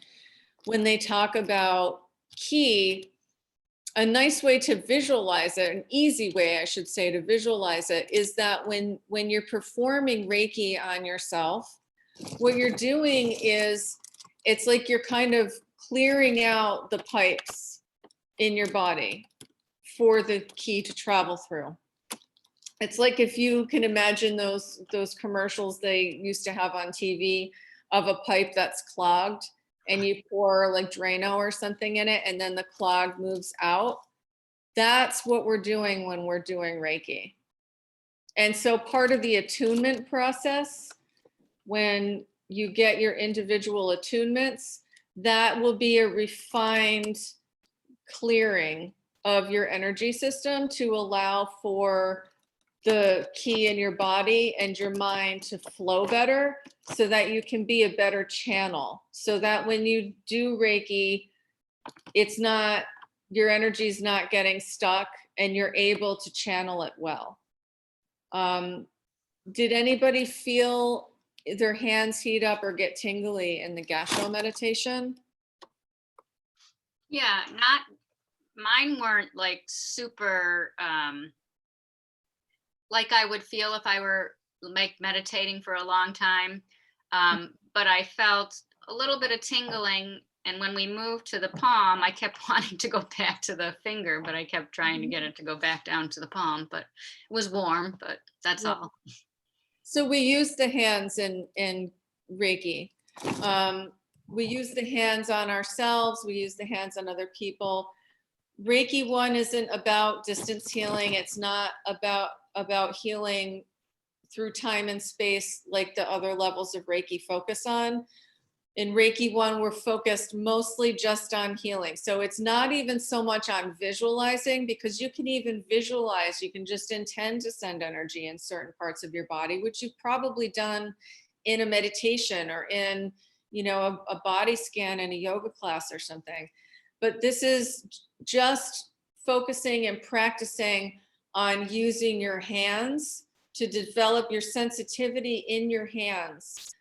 when they talk about ki, a nice way to visualize it, an easy way, I should say, to visualize it, is that when you're performing Reiki on yourself, what you're doing is, it's like you're kind of clearing out the pipes in your body for the ki to travel through. It's like, if you can imagine those commercials they used to have on TV of a pipe that's clogged, and you pour like Drano or something in it, and then the clog moves out. That's what we're doing when we're doing Reiki. And so part of the attunement process, when you get your individual attunements, that will be a refined clearing of your energy system to allow for the ki in your body and your mind to flow better, so that you can be a better channel. So that when you do Reiki, it's not, your energy is not getting stuck, and you're able to channel it well. Did anybody feel their hands heat up or get tingly in the Gasho meditation? Yeah, mine weren't like super, like I would feel if I were like meditating for a long time. But I felt a little bit of tingling. And when we moved to the palm, I kept wanting to go back to the finger, but I kept trying to get it to go back down to the palm. But it was warm, but that's all. So we use the hands in Reiki. We use the hands on ourselves. We use the hands on other people. Reiki 1 isn't about distance healing. It's not about healing through time and space like the other levels of Reiki focus on. In Reiki 1, we're focused mostly just on healing. So it's not even so much on visualizing, because you can even visualize, you can just intend to send energy in certain parts of your body, which you've probably done in a meditation or in, a body scan in a yoga class or something. But this is just focusing and practicing on using your hands to develop your sensitivity in your hands,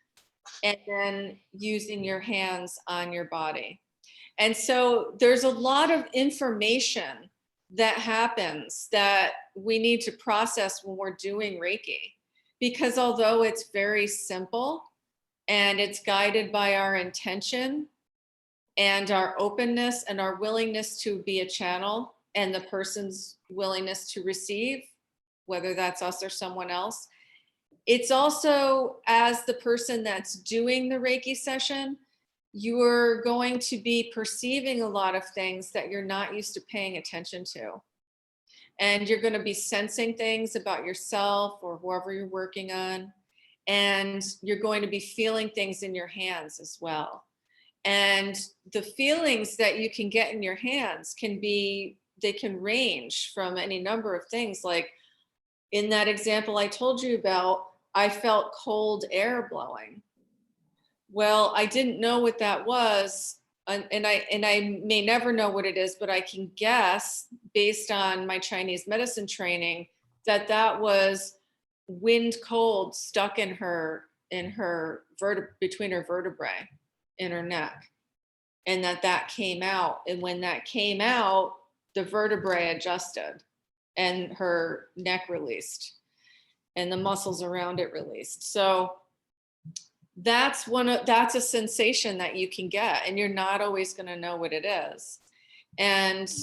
and then using your hands on your body. And so there's a lot of information that happens that we need to process when we're doing Reiki, because although it's very simple and it's guided by our intention and our openness and our willingness to be a channel, and the person's willingness to receive, whether that's us or someone else, it's also, as the person that's doing the Reiki session, you're going to be perceiving a lot of things that you're not used to paying attention to. And you're going to be sensing things about yourself or whoever you're working on. And you're going to be feeling things in your hands as well. And the feelings that you can get in your hands they can range from any number of things. Like in that example I told you about, I felt cold air blowing. Well, I didn't know what that was. And I may never know what it is, but I can guess based on my Chinese medicine training that that was wind cold stuck in her between her vertebrae in her neck, and that came out. And when that came out, the vertebrae adjusted and her neck released and the muscles around it released. So that's that's a sensation that you can get, and you're not always going to know what it is. And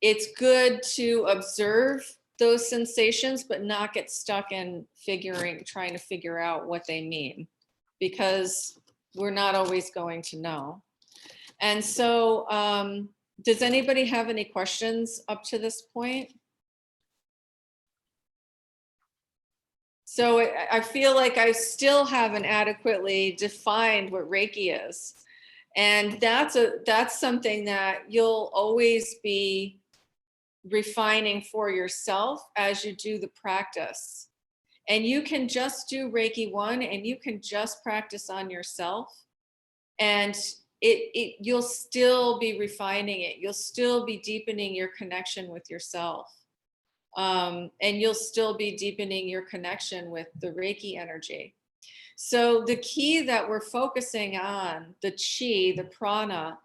it's good to observe those sensations, but not get stuck in trying to figure out what they mean, because we're not always going to know. And so, does anybody have any questions up to this point? So I feel like I still haven't adequately defined what Reiki is. And that's something that you'll always be refining for yourself as you do the practice. And you can just do Reiki 1 and you can just practice on yourself. And you'll still be refining it. You'll still be deepening your connection with yourself. And you'll still be deepening your connection with the Reiki energy. So the key that we're focusing on, the chi, the prana,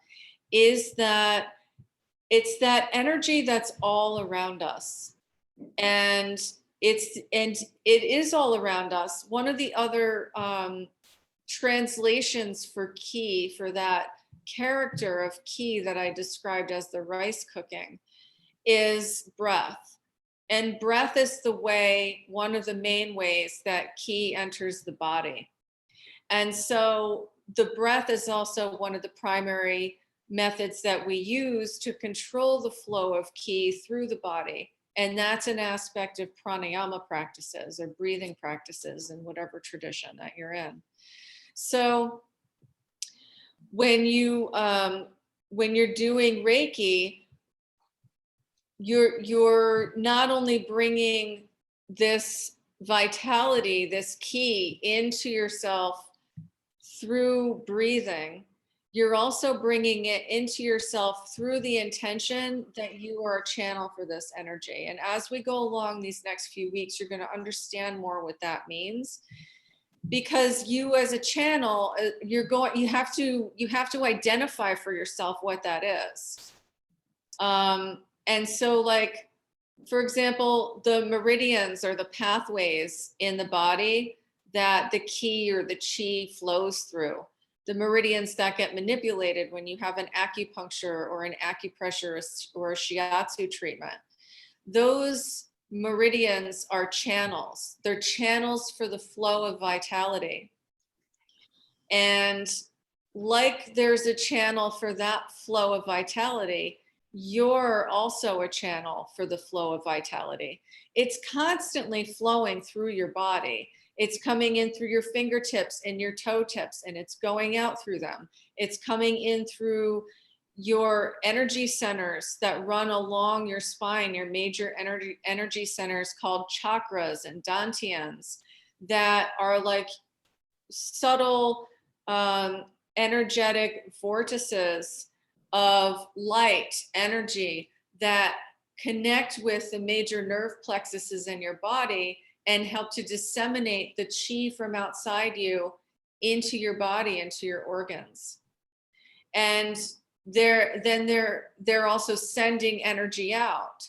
is that it's that energy that's all around us. And it is all around us. One of the other translations for ki, for that character of ki that I described as the rice cooking, is breath. And breath is one of the main ways that ki enters the body. And so the breath is also one of the primary methods that we use to control the flow of ki through the body. And that's an aspect of pranayama practices or breathing practices in whatever tradition that you're in. So when you're doing Reiki, you're not only bringing this vitality, this ki into yourself through breathing, you're also bringing it into yourself through the intention that you are a channel for this energy. And as we go along these next few weeks, you're going to understand more what that means. Because you as a channel, you have to identify for yourself what that is. And so, like, for example, the meridians or the pathways in the body that the ki or the chi flows through, the meridians that get manipulated when you have an acupuncture or an acupressure or a shiatsu treatment, those meridians are channels. They're channels for the flow of vitality. And like there's a channel for that flow of vitality, you're also a channel for the flow of vitality. It's constantly flowing through your body. It's coming in through your fingertips and your toe tips, and it's going out through them. It's coming in through your energy centers that run along your spine, your major energy centers called chakras and dantians, that are like subtle energetic vortices of light energy that connect with the major nerve plexuses in your body and help to disseminate the chi from outside you into your body, into your organs. And they're also sending energy out.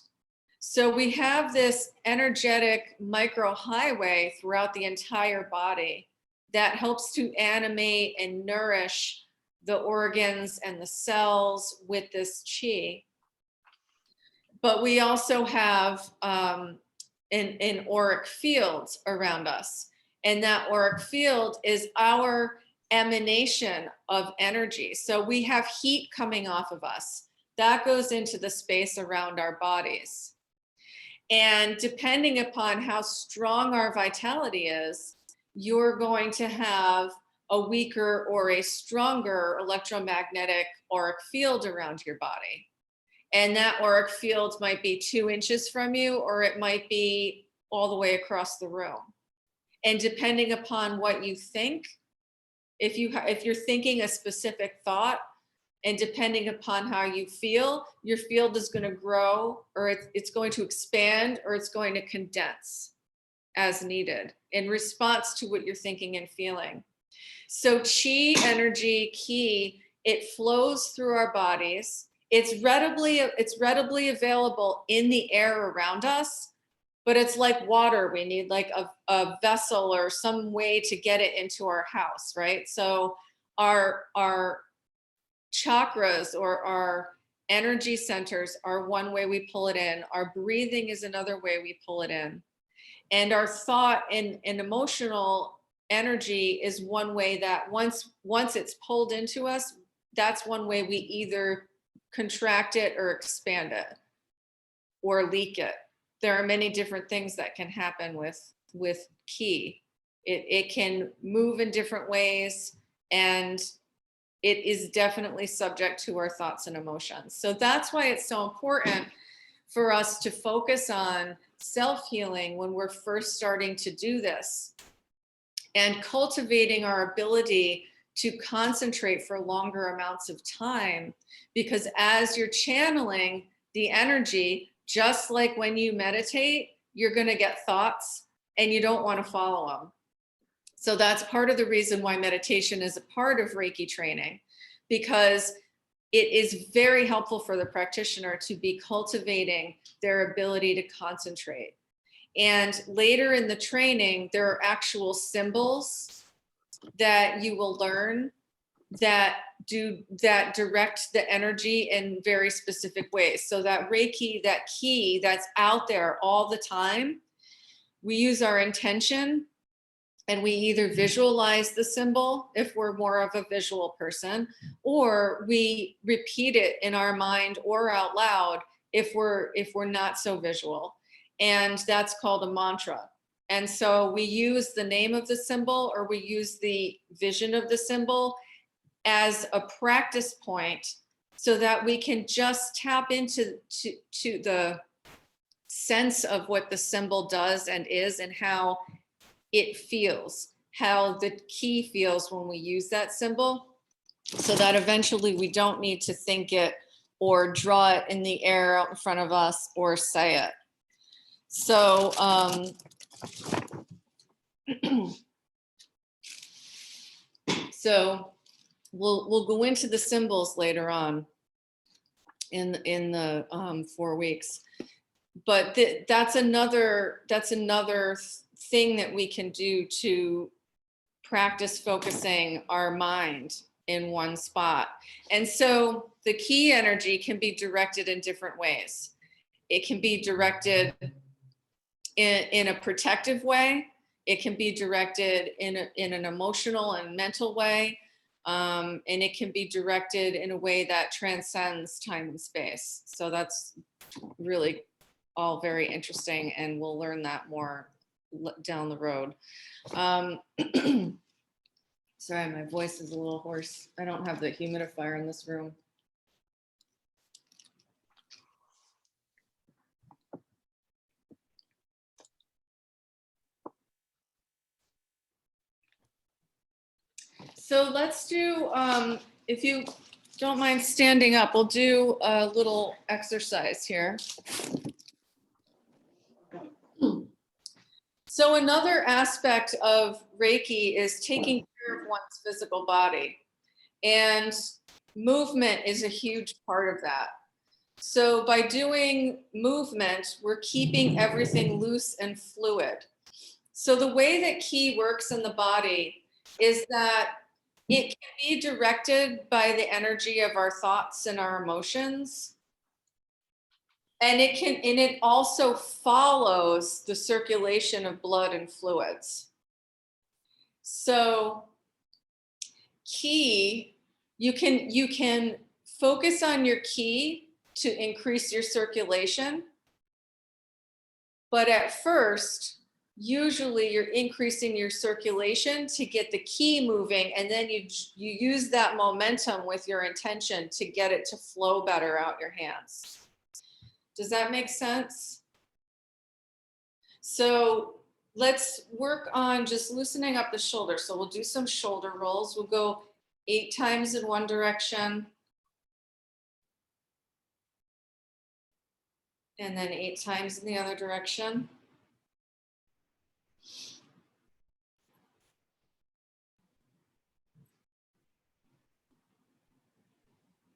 So we have this energetic microhighway throughout the entire body that helps to animate and nourish the organs and the cells with this chi. But we also have an auric field around us. And that auric field is our emanation of energy. So we have heat coming off of us. That goes into the space around our bodies. And depending upon how strong our vitality is, you're going to have a weaker or a stronger electromagnetic auric field around your body. And that auric field might be 2 inches from you, or it might be all the way across the room. And depending upon what you think if you're thinking a specific thought, and depending upon how you feel, your field is going to grow, or it's going to expand, or it's going to condense as needed in response to what you're thinking and feeling. So chi energy, ki, it flows through our bodies. It's readily available in the air around us, but it's like water. We need like a vessel or some way to get it into our house, right? So our chakras, or our energy centers, are one way we pull it in. Our breathing is another way we pull it in. And our thought and emotional energy is one way that once it's pulled into us, that's one way we either contract it or expand it or leak it. There are many different things that can happen with ki. It can move in different ways, and it is definitely subject to our thoughts and emotions. So that's why it's so important for us to focus on self-healing when we're first starting to do this, and cultivating our ability to concentrate for longer amounts of time. Because as you're channeling the energy, just like when you meditate, you're going to get thoughts and you don't want to follow them. So that's part of the reason why meditation is a part of Reiki training, because it is very helpful for the practitioner to be cultivating their ability to concentrate. And later in the training, there are actual symbols that you will learn that direct the energy in very specific ways. So that Reiki, that ki that's out there all the time, we use our intention, and we either visualize the symbol if we're more of a visual person, or we repeat it in our mind or out loud if we're not so visual. And that's called a mantra. And so we use the name of the symbol, or we use the vision of the symbol as a practice point, so that we can just tap into to the sense of what the symbol does and is, and how it feels, how the ki feels when we use that symbol, so that eventually we don't need to think it or draw it in the air out in front of us or say it. So so we'll go into the symbols later on in the 4 weeks, but that's another thing that we can do to practice focusing our mind in one spot. And so the ki energy can be directed in different ways. It can be directed in a protective way. It can be directed in an emotional and mental way. And it can be directed in a way that transcends time and space. So that's really all very interesting, and we'll learn that more down the road. Sorry, my voice is a little hoarse. I don't have the humidifier in this room. So let's do, if you don't mind standing up, we'll do a little exercise here. So another aspect of Reiki is taking care of one's physical body, and movement is a huge part of that. So by doing movement, we're keeping everything loose and fluid. So the way that ki works in the body is that it can be directed by the energy of our thoughts and our emotions. And it also follows the circulation of blood and fluids. So ki, you can focus on your ki to increase your circulation. But at first, usually you're increasing your circulation to get the ki moving, and then you use that momentum with your intention to get it to flow better out your hands. Does that make sense? So let's work on just loosening up the shoulder. So we'll do some shoulder rolls. We'll go 8 times in one direction. And then 8 times in the other direction.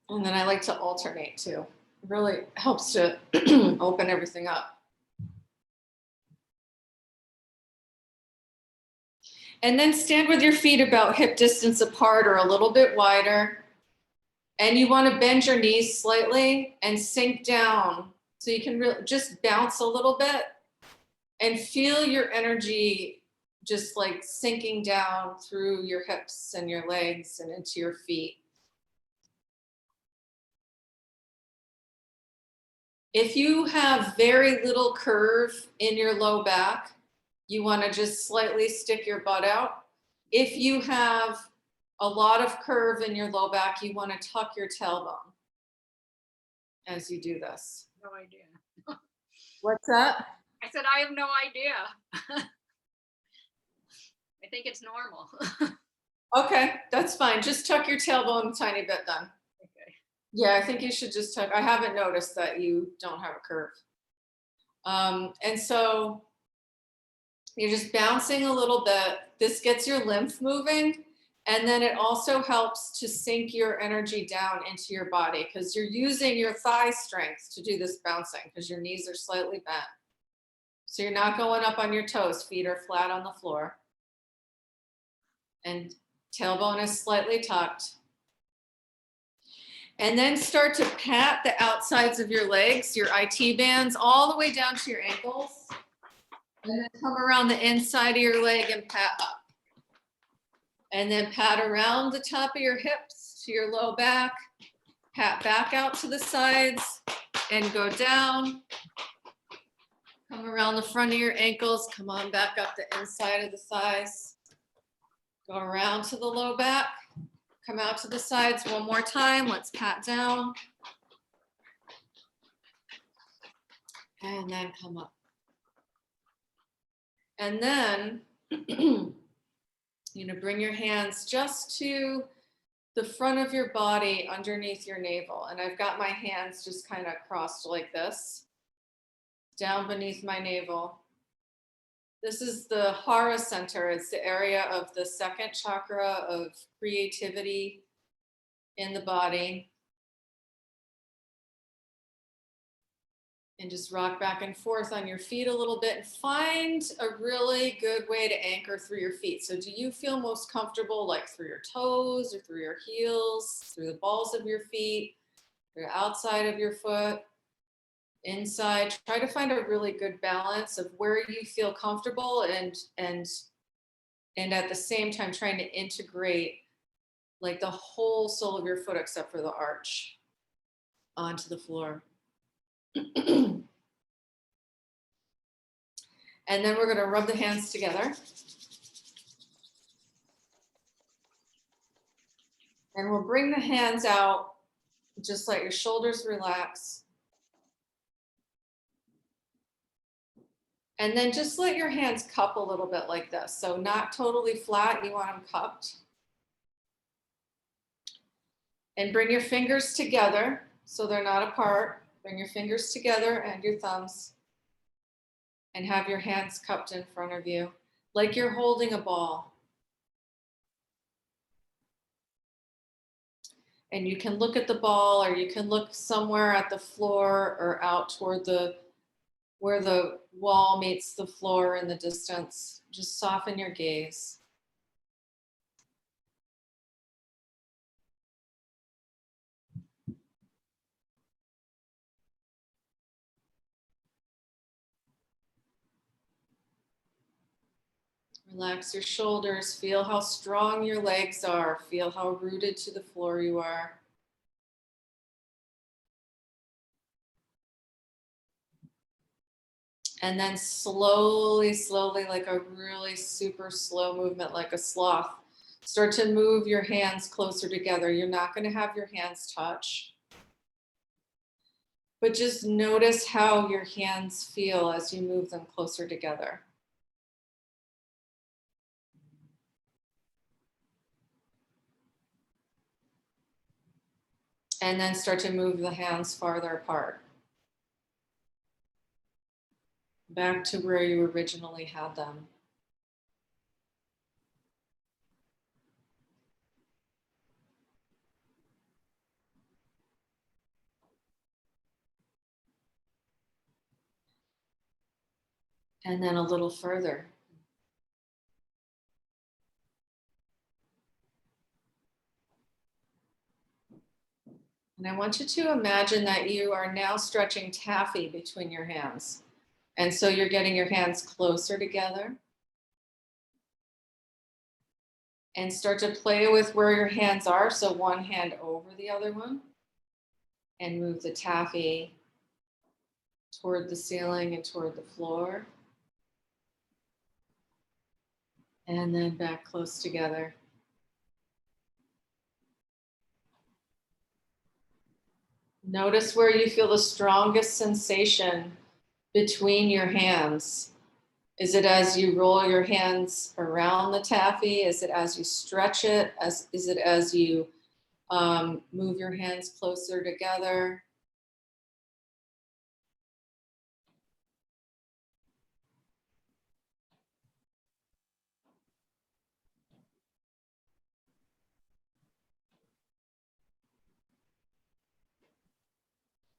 And then I like to alternate too. It really helps to open everything up. And then stand with your feet about hip distance apart or a little bit wider. And you want to bend your knees slightly and sink down. So you can really just bounce a little bit and feel your energy just like sinking down through your hips and your legs and into your feet. If you have very little curve in your low back, you want to just slightly stick your butt out. If you have a lot of curve in your low back, you want to tuck your tailbone as you do this. No idea. What's that? I said, I have no idea. I think it's normal. Okay, that's fine. Just tuck your tailbone a tiny bit then. Okay. Yeah, I think you should just tuck. I haven't noticed that you don't have a curve. And so you're just bouncing a little bit. This gets your lymph moving. And then it also helps to sink your energy down into your body because you're using your thigh strength to do this bouncing because your knees are slightly bent. So you're not going up on your toes. Feet are flat on the floor. And tailbone is slightly tucked. And then start to pat the outsides of your legs, your IT bands, all the way down to your ankles. And then come around the inside of your leg and pat up. And then pat around the top of your hips to your low back. Pat back out to the sides and go down. Come around the front of your ankles. Come on back up the inside of the thighs. Go around to the low back. Come out to the sides one more time. Let's pat down. And then come up. And then, bring your hands just to the front of your body underneath your navel. And I've got my hands just kind of crossed like this, down beneath my navel. This is the Hara Center. It's the area of the second chakra of creativity in the body. And just rock back and forth on your feet a little bit and find a really good way to anchor through your feet. So do you feel most comfortable like through your toes or through your heels, through the balls of your feet, through the outside of your foot, inside? Try to find a really good balance of where you feel comfortable and at the same time trying to integrate like the whole sole of your foot except for the arch onto the floor. And then we're going to rub the hands together. And we'll bring the hands out, just let your shoulders relax. And then just let your hands cup a little bit like this. So not totally flat, you want them cupped. And bring your fingers together so they're not apart. Bring your fingers together and your thumbs. And have your hands cupped in front of you, like you're holding a ball. And you can look at the ball, or you can look somewhere at the floor or out toward where the wall meets the floor in the distance. Just soften your gaze. Relax your shoulders. Feel how strong your legs are. Feel how rooted to the floor you are. And then slowly, slowly, like a really super slow movement, like a sloth, start to move your hands closer together. You're not going to have your hands touch. But just notice how your hands feel as you move them closer together. And then start to move the hands farther apart. Back to where you originally had them. And then a little further. And I want you to imagine that you are now stretching taffy between your hands. And so you're getting your hands closer together. And start to play with where your hands are. So one hand over the other one. And move the taffy toward the ceiling and toward the floor. And then back close together. Notice where you feel the strongest sensation between your hands. Is it as you roll your hands around the taffy? Is it as you stretch it? Is it as you move your hands closer together?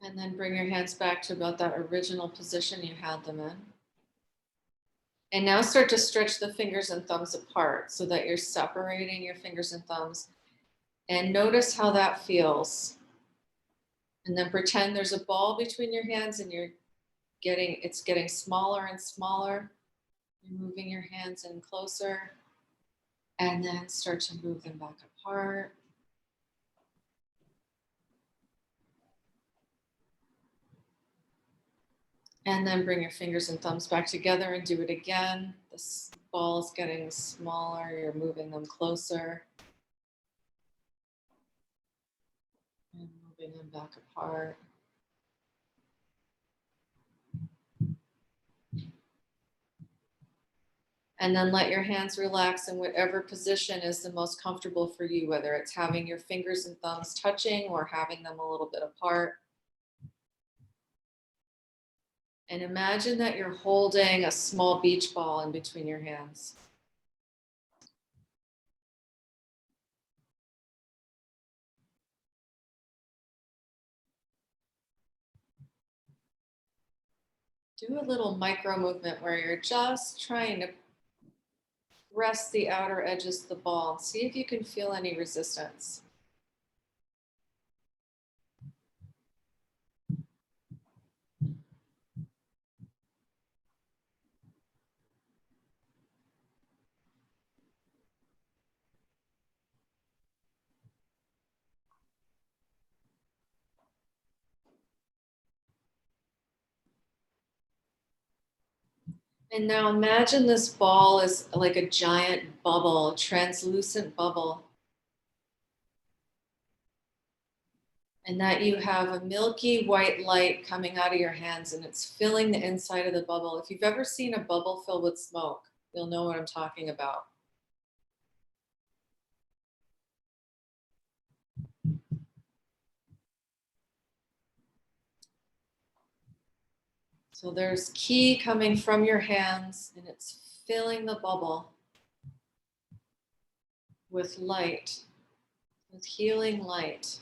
And then bring your hands back to about that original position you had them in. And now start to stretch the fingers and thumbs apart so that you're separating your fingers and thumbs. And notice how that feels. And then pretend there's a ball between your hands and it's getting smaller and smaller. You're moving your hands in closer. And then start to move them back apart. And then bring your fingers and thumbs back together and do it again. This ball is getting smaller. You're moving them closer. And moving them back apart. And then let your hands relax in whatever position is the most comfortable for you, whether it's having your fingers and thumbs touching or having them a little bit apart. And imagine that you're holding a small beach ball in between your hands. Do a little micro movement where you're just trying to press the outer edges of the ball and see if you can feel any resistance. And now imagine this ball is like a giant bubble, a translucent bubble. And that you have a milky white light coming out of your hands and it's filling the inside of the bubble. If you've ever seen a bubble filled with smoke, you'll know what I'm talking about. So there's ki coming from your hands and it's filling the bubble with light, with healing light.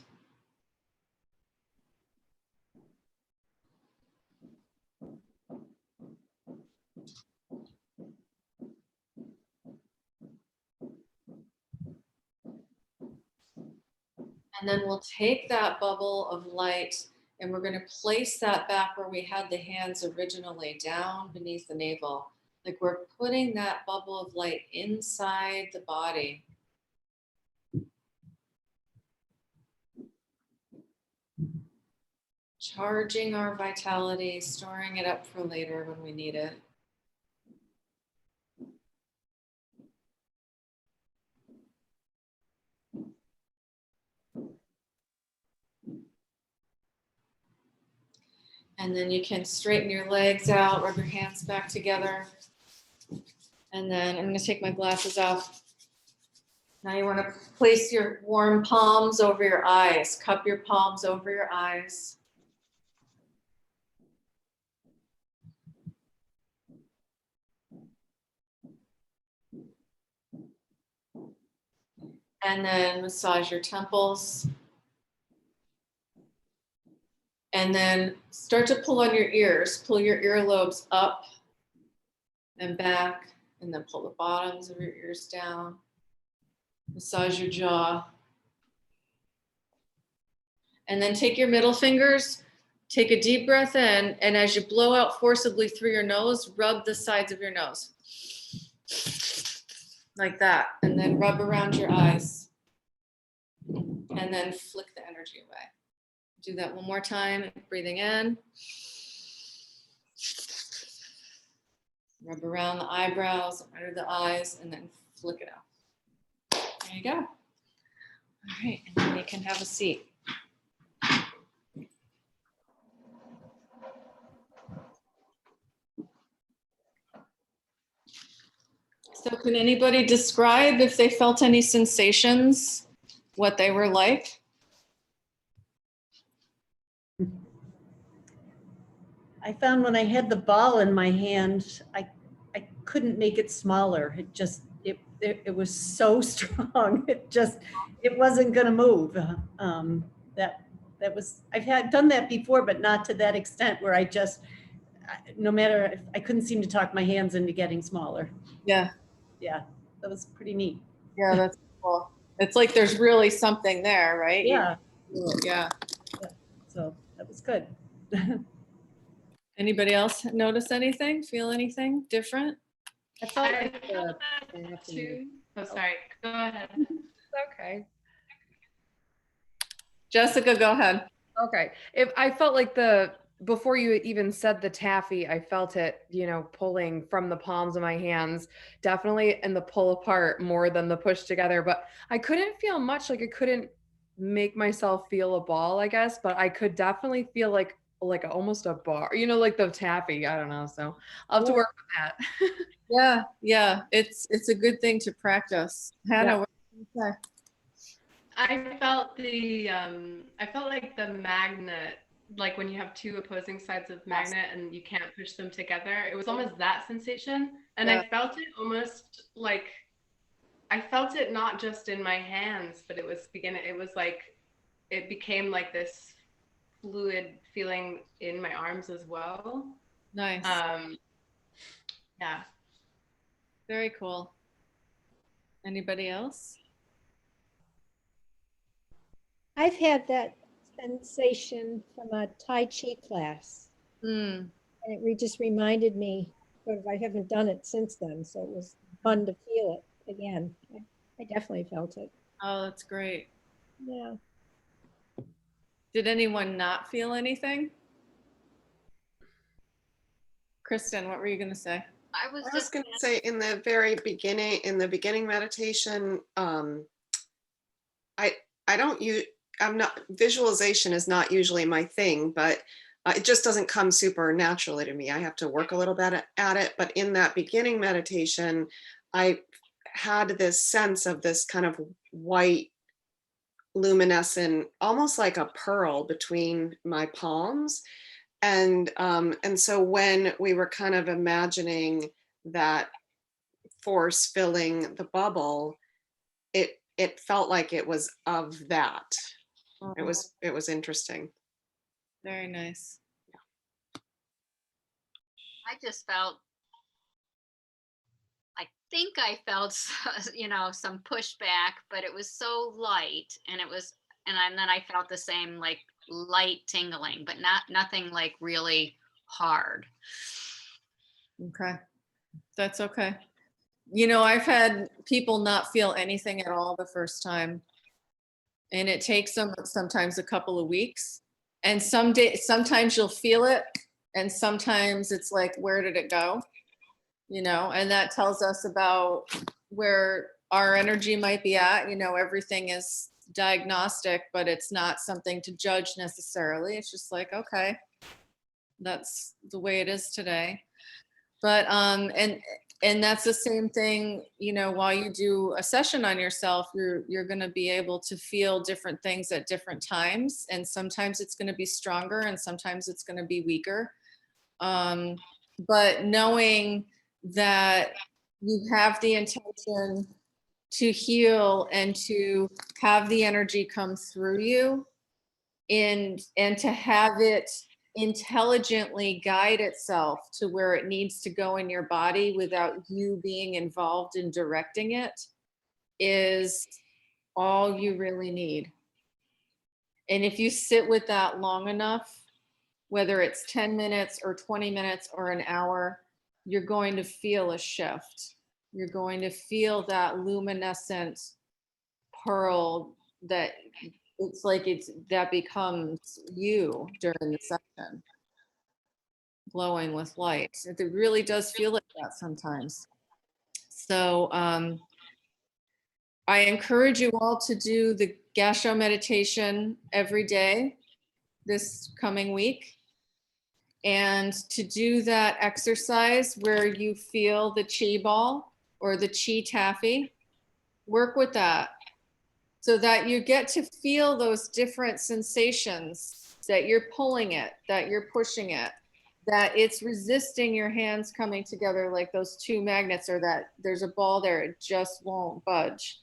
And then we'll take that bubble of light and we're going to place that back where we had the hands originally, down beneath the navel. Like we're putting that bubble of light inside the body. Charging our vitality, storing it up for later when we need it. And then you can straighten your legs out, rub your hands back together. And then I'm going to take my glasses off. Now you want to place your warm palms over your eyes. Cup your palms over your eyes. And then massage your temples. And then start to pull on your ears. Pull your earlobes up and back, and then pull the bottoms of your ears down. Massage your jaw. And then take your middle fingers, take a deep breath in, and as you blow out forcibly through your nose, rub the sides of your nose. Like that. And then rub around your eyes. And then flick the energy away. Do that one more time, breathing in. Rub around the eyebrows, under the eyes, and then flick it out. There you go. All right, and then you can have a seat. So can anybody describe if they felt any sensations, what they were like? I found when I had the ball in my hand, I couldn't make it smaller. It just, it was so strong. It wasn't gonna move. That was, done that before, but not to that extent where no matter, if I couldn't seem to talk my hands into getting smaller. Yeah. Yeah, that was pretty neat. Yeah, that's cool. It's like there's really something there, right? Yeah. Yeah. So that was good. Anybody else notice anything, feel anything different? I felt I like felt that too. Oh, sorry. Go ahead. Okay. Jessica, go ahead. Okay. If I felt like before you even said the taffy, I felt it, pulling from the palms of my hands, definitely, and the pull apart more than the push together. But I couldn't feel much, like I couldn't make myself feel a ball, I guess, but I could definitely feel like almost a bar, like the taffy. I don't know. So I'll have to work with that. Yeah. It's a good thing to practice. Hannah, what do you say? I felt like the magnet, like when you have two opposing sides of magnet and you can't push them together, it was almost that sensation. And Yeah. I felt it almost like, I felt it not just in my hands, but it was like, it became like this fluid feeling in my arms as well. Nice. Yeah. Very cool. Anybody else? I've had that sensation from a Tai Chi class. Hmm. And it just reminded me, sort of, I haven't done it since then, so it was fun to feel it again. I definitely felt it. Oh, that's great. Yeah. Did anyone not feel anything? Kristen, what were you going to say? I was I was just going to say in the beginning meditation, visualization is not usually my thing, but it just doesn't come super naturally to me. I have to work a little bit at it. But in that beginning meditation, I had this sense of this kind of white luminescent, almost like a pearl between my palms. And so when we were kind of imagining that force filling the bubble, it felt like it was of that. It was interesting. Very nice. I just felt, I think I felt, some pushback, but it was so light, and then I felt the same like light tingling, but nothing like really hard. Okay. That's okay. I've had people not feel anything at all the first time. And it takes them sometimes a couple of weeks. And sometimes you'll feel it. And sometimes it's like, where did it go? And that tells us about where our energy might be at. Everything is diagnostic, but it's not something to judge necessarily. It's just like, okay, that's the way it is today. But, and And that's the same thing, you know, while you do a session on yourself, you're going to be able to feel different things at different times. And sometimes it's going to be stronger and sometimes it's going to be weaker. But knowing that you have the intention to heal and to have the energy come through you, and to have it intelligently guide itself to where it needs to go in your body without you being involved in directing it, is all you really need. And if you sit with that long enough, whether it's 10 minutes or 20 minutes or an hour, you're going to feel a shift. You're going to feel that luminescent pearl that it's like that becomes you during the session, glowing with light. It really does feel like that sometimes. So I encourage you all to do the Gasho meditation every day this coming week, and to do that exercise where you feel the chi ball or the chi taffy. Work with that so that you get to feel those different sensations, that you're pulling it, that you're pushing it, that it's resisting your hands coming together like those two magnets, or that there's a ball there, it just won't budge.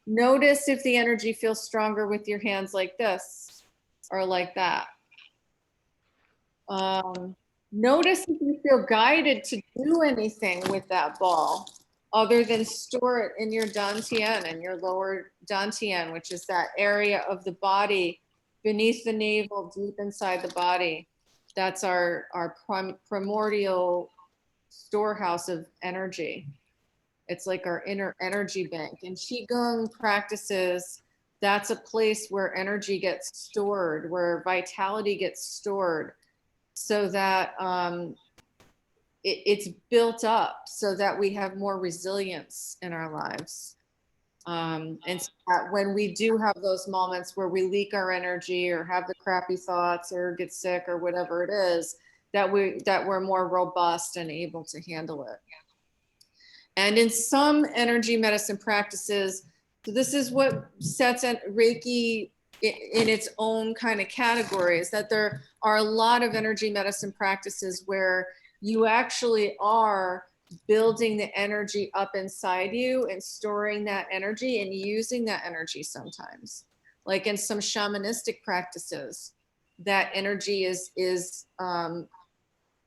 Notice if the energy feels stronger with your hands like this or like that. Notice if you feel guided to do anything with that ball other than store it in your dantian and your lower dantian, which is that area of the body beneath the navel, deep inside the body. That's our primordial storehouse of energy. It's like our inner energy bank. In Qigong practices, that's a place where energy gets stored, where vitality gets stored, so that it's built up so that we have more resilience in our lives. And so that when we do have those moments where we leak our energy or have the crappy thoughts or get sick or whatever it is, that we're more robust and able to handle it. And in some energy medicine practices, so this is what sets Reiki in its own kind of category, is that there are a lot of energy medicine practices where you actually are building the energy up inside you and storing that energy and using that energy sometimes. Like in some shamanistic practices, that energy is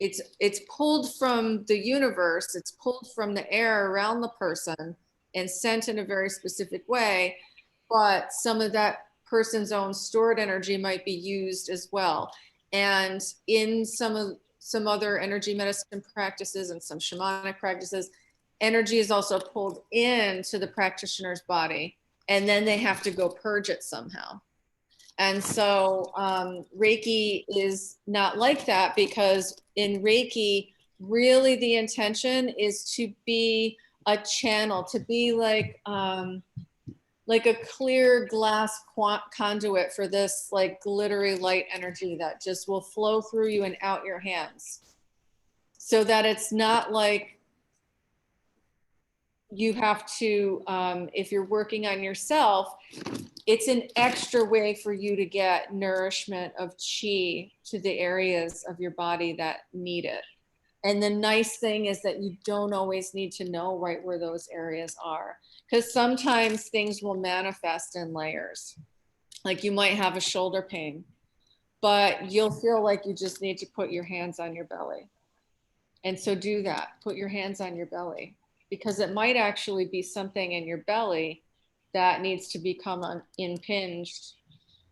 it's pulled from the universe, it's pulled from the air around the person and sent in a very specific way, but some of that person's own stored energy might be used as well. And in some other energy medicine practices and some shamanic practices, energy is also pulled into the practitioner's body, and then they have to go purge it somehow. And so Reiki is not like that, because in Reiki, really the intention is to be a channel, to be like a clear glass conduit for this like glittery light energy that just will flow through you and out your hands, so that it's not like you have to, if you're working on yourself, it's an extra way for you to get nourishment of chi to the areas of your body that need it. And the nice thing is that you don't always need to know right where those areas are, because sometimes things will manifest in layers. Like you might have a shoulder pain, but you'll feel like you just need to put your hands on your belly. And so do that, put your hands on your belly, because it might actually be something in your belly that needs to become impinged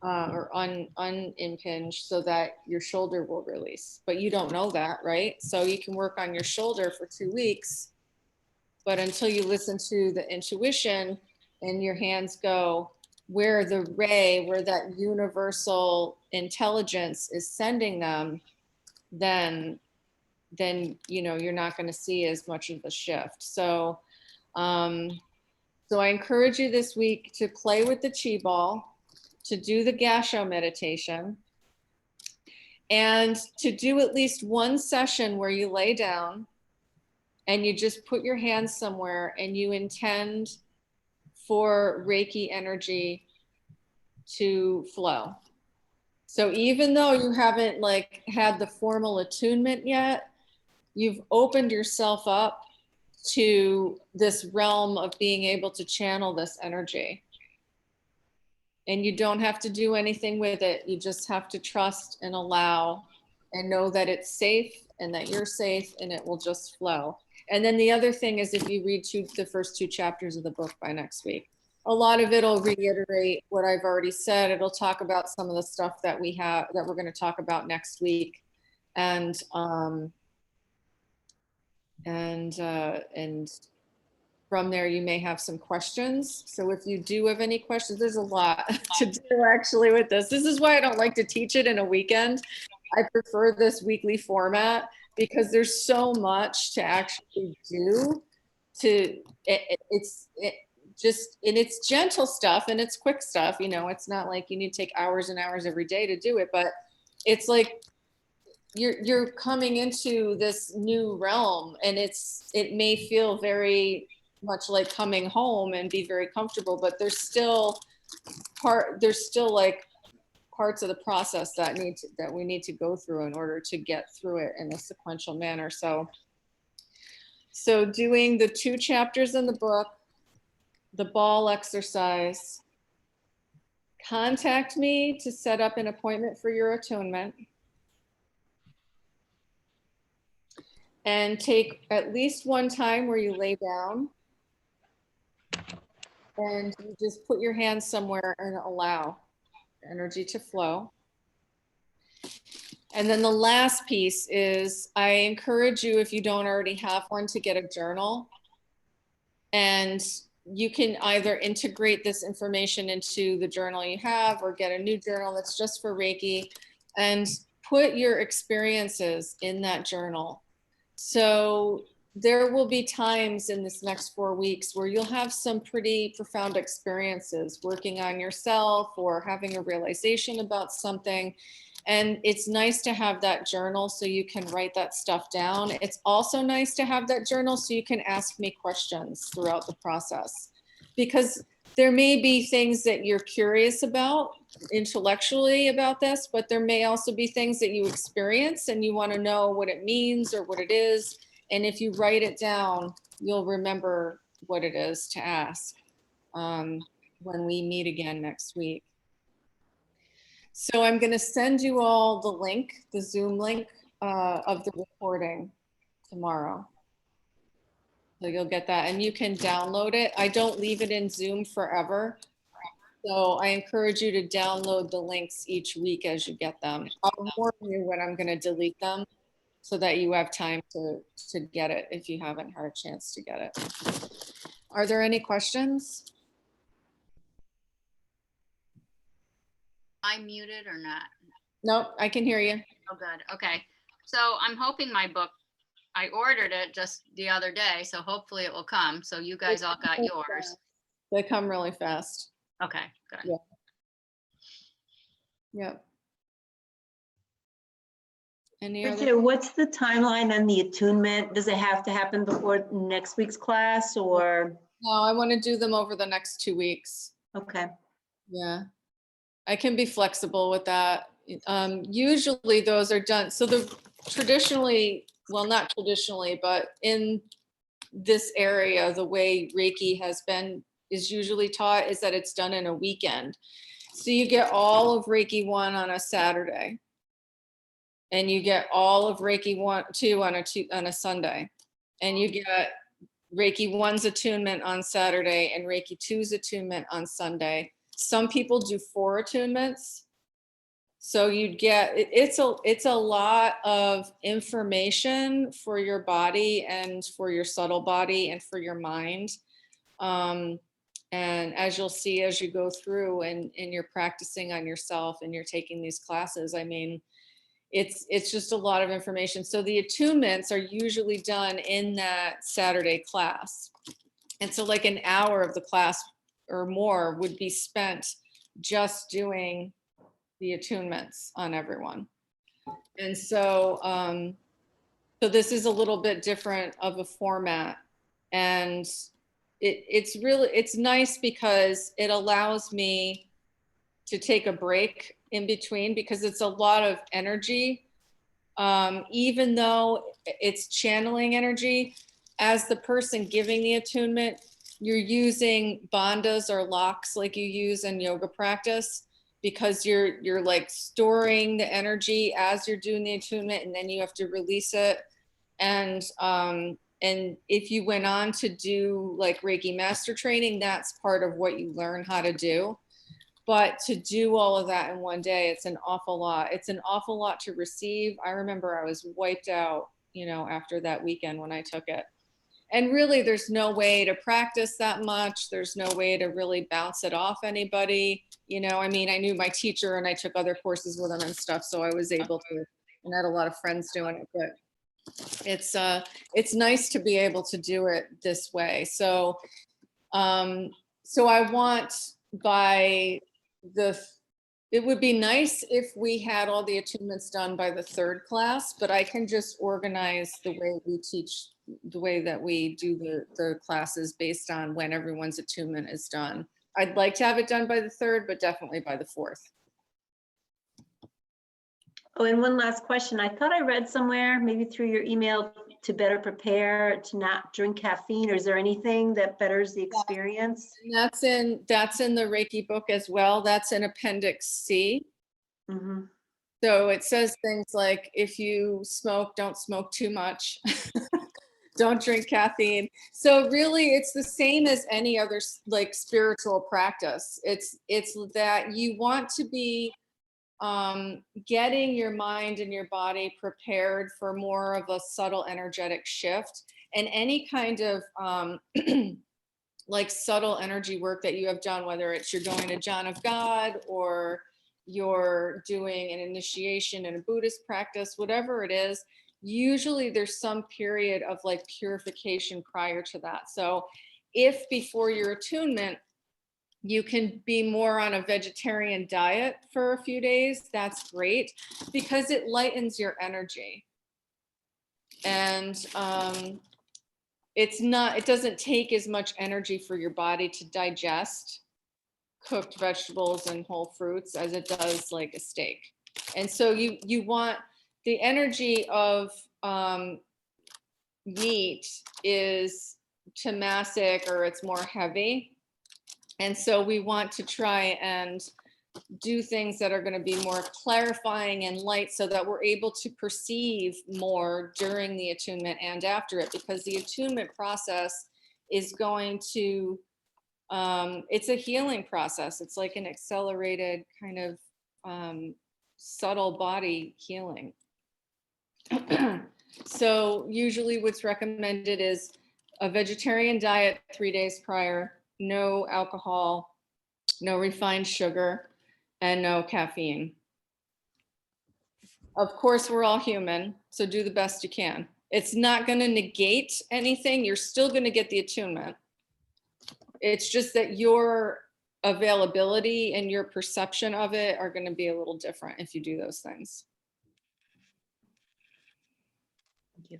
or unimpinged, so that your shoulder will release. But you don't know that, right? So you can work on your shoulder for 2 weeks, but until you listen to the intuition and your hands go where the ray, where that universal intelligence is sending them, then you know you're not going to see as much of a shift. So so I encourage you this week to play with the chi ball, to do the Gasho meditation, and to do at least one session where you lay down and you just put your hands somewhere and you intend for Reiki energy to flow. So even though you haven't like had the formal attunement yet, you've opened yourself up to this realm of being able to channel this energy. And you don't have to do anything with it. You just have to trust and allow and know that it's safe and that you're safe, and it will just flow. And then the other thing is, if you read the first 2 chapters of the book by next week, a lot of it'll reiterate what I've already said. It'll talk about some of the stuff that we're going to talk about next week. And from there, you may have some questions. So if you do have any questions, there's a lot to do actually with this. This is why I don't like to teach it in a weekend. I prefer this weekly format because there's so much to actually do. It's gentle stuff and it's quick stuff. You know, it's not like you need to take hours and hours every day to do it, but it's like you're coming into this new realm, and it may feel very much like coming home and be very comfortable, but there's still like parts of the process that we need to go through in order to get through it in a sequential manner. So doing the 2 chapters in the book, the ball exercise, contact me to set up an appointment for your attunement, and take at least one time where you lay down and you just put your hands somewhere and allow energy to flow. And then the last piece is, I encourage you, if you don't already have one, to get a journal. And you can either integrate this information into the journal you have, or get a new journal that's just for Reiki, and put your experiences in that journal. So there will be times in this next 4 weeks where you'll have some pretty profound experiences working on yourself or having a realization about something. And it's nice to have that journal so you can write that stuff down. It's also nice to have that journal so you can ask me questions throughout the process, because there may be things that you're curious about intellectually about this, but there may also be things that you experience and you want to know what it means or what it is. And if you write it down, you'll remember what it is to ask when we meet again next week. So I'm going to send you all the link, the Zoom link of the recording tomorrow. So you'll get that, and you can download it. I don't leave it in Zoom forever. So I encourage you to download the links each week as you get them. I'll warn you when I'm going to delete them so that you have time to get it if you haven't had a chance to get it. Are there any questions? Am I muted or not? Nope, I can hear you. Oh, good. Okay. So I'm hoping my book, I ordered it just the other day, so hopefully it will come. So you guys all got yours. They come really fast. Okay, good. Yeah. Yep. Any other? Bridget, what's the timeline on the attunement? Does it have to happen before next week's class, or? No, I want to do them over the next 2 weeks. Okay. Yeah, I can be flexible with that. Usually those are done. So traditionally, well, not traditionally, but in this area, the way Reiki is usually taught is that it's done in a weekend. So you get all of Reiki 1 on a Saturday, and you get all of Reiki 2 on a Sunday, and you get Reiki 1's attunement on Saturday and Reiki 2's attunement on Sunday. Some people do 4 attunements. So you'd get, it's a lot of information for your body and for your subtle body and for your mind. And as you'll see, as you go through and you're practicing on yourself and you're taking these classes, I mean, it's just a lot of information. So the attunements are usually done in that Saturday class. And so like an hour of the class or more would be spent just doing the attunements on everyone. And so So this is a little bit different of a format. And it's nice because it allows me to take a break in between, because it's a lot of energy. Even though it's channeling energy, as the person giving the attunement, you're using bandhas or locks like you use in yoga practice, because you're like storing the energy as you're doing the attunement, and then you have to release it. And if you went on to do like Reiki master training, that's part of what you learn how to do. But to do all of that in one day, it's an awful lot. It's an awful lot to receive. I remember I was wiped out, after that weekend when I took it. And really, there's no way to practice that much. There's no way to really bounce it off anybody. I mean, I knew my teacher and I took other courses with him and stuff, so I was able to, and I had a lot of friends doing it. But it's nice to be able to do it this way. So I want it would be nice if we had all the attunements done by the 3rd class, but I can just organize the way we teach, the way that we do the classes based on when everyone's attunement is done. I'd like to have it done by the 3rd, but definitely by the 4th. Oh, and one last question. I thought I read somewhere, maybe through your email, to better prepare to not drink caffeine, or is there anything that betters the experience? And that's in the Reiki book as well. That's in Appendix C. Mm-hmm. So it says things like, if you smoke, don't smoke too much. Don't drink caffeine. So really, it's the same as any other like spiritual practice. It's that you want to be getting your mind and your body prepared for more of a subtle energetic shift, and any kind of like subtle energy work that you have done, whether it's you're going to John of God or you're doing an initiation in a Buddhist practice, whatever it is, usually there's some period of like purification prior to that. So if before your attunement you can be more on a vegetarian diet for a few days, that's great, because it lightens your energy. And it doesn't take as much energy for your body to digest cooked vegetables and whole fruits as it does like a steak. And so you want the energy of meat is tamasic, or it's more heavy. And so we want to try and do things that are going to be more clarifying and light, so that we're able to perceive more during the attunement and after it, because the attunement process is going to, it's a healing process. It's like an accelerated kind of subtle body healing. So usually what's recommended is a vegetarian diet 3 days prior, no alcohol, no refined sugar, and no caffeine. Of course, we're all human, so do the best you can. It's not going to negate anything. You're still going to get the attunement. It's just that your availability and your perception of it are going to be a little different if you do those things. Thank you.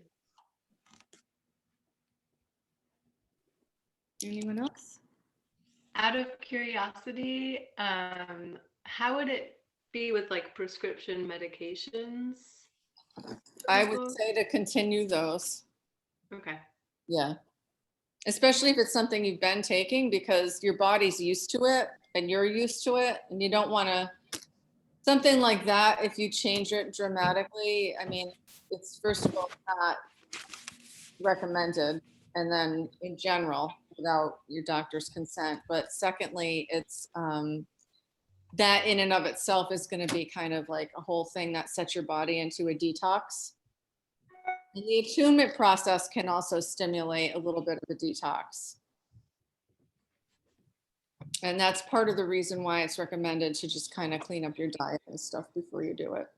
Anyone else? Out of curiosity, how would it be with like prescription medications? I would say to continue those. Okay. Yeah. Especially if it's something you've been taking, because your body's used to it and you're used to it, and you don't want to, something like that, if you change it dramatically, I mean, it's first of all not recommended, and then in general without your doctor's consent, but secondly, it's that in and of itself is going to be kind of like a whole thing that sets your body into a detox. And the attunement process can also stimulate a little bit of a detox. And that's part of the reason why it's recommended to just kind of clean up your diet and stuff before you do it.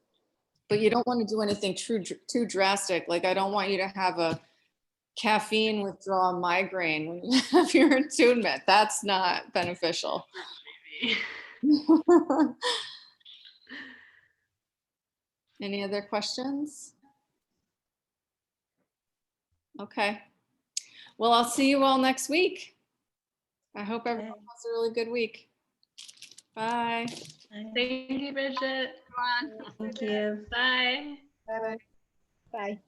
But you don't want to do anything too drastic. Like, I don't want you to have a caffeine withdrawal migraine when you have your attunement. That's not beneficial. Any other questions? Okay. Well, I'll see you all next week. I hope everyone Okay. has a really good week. Bye. Thank you, Bridget. Everyone. Thank you. Bye. Bye-bye. Bye.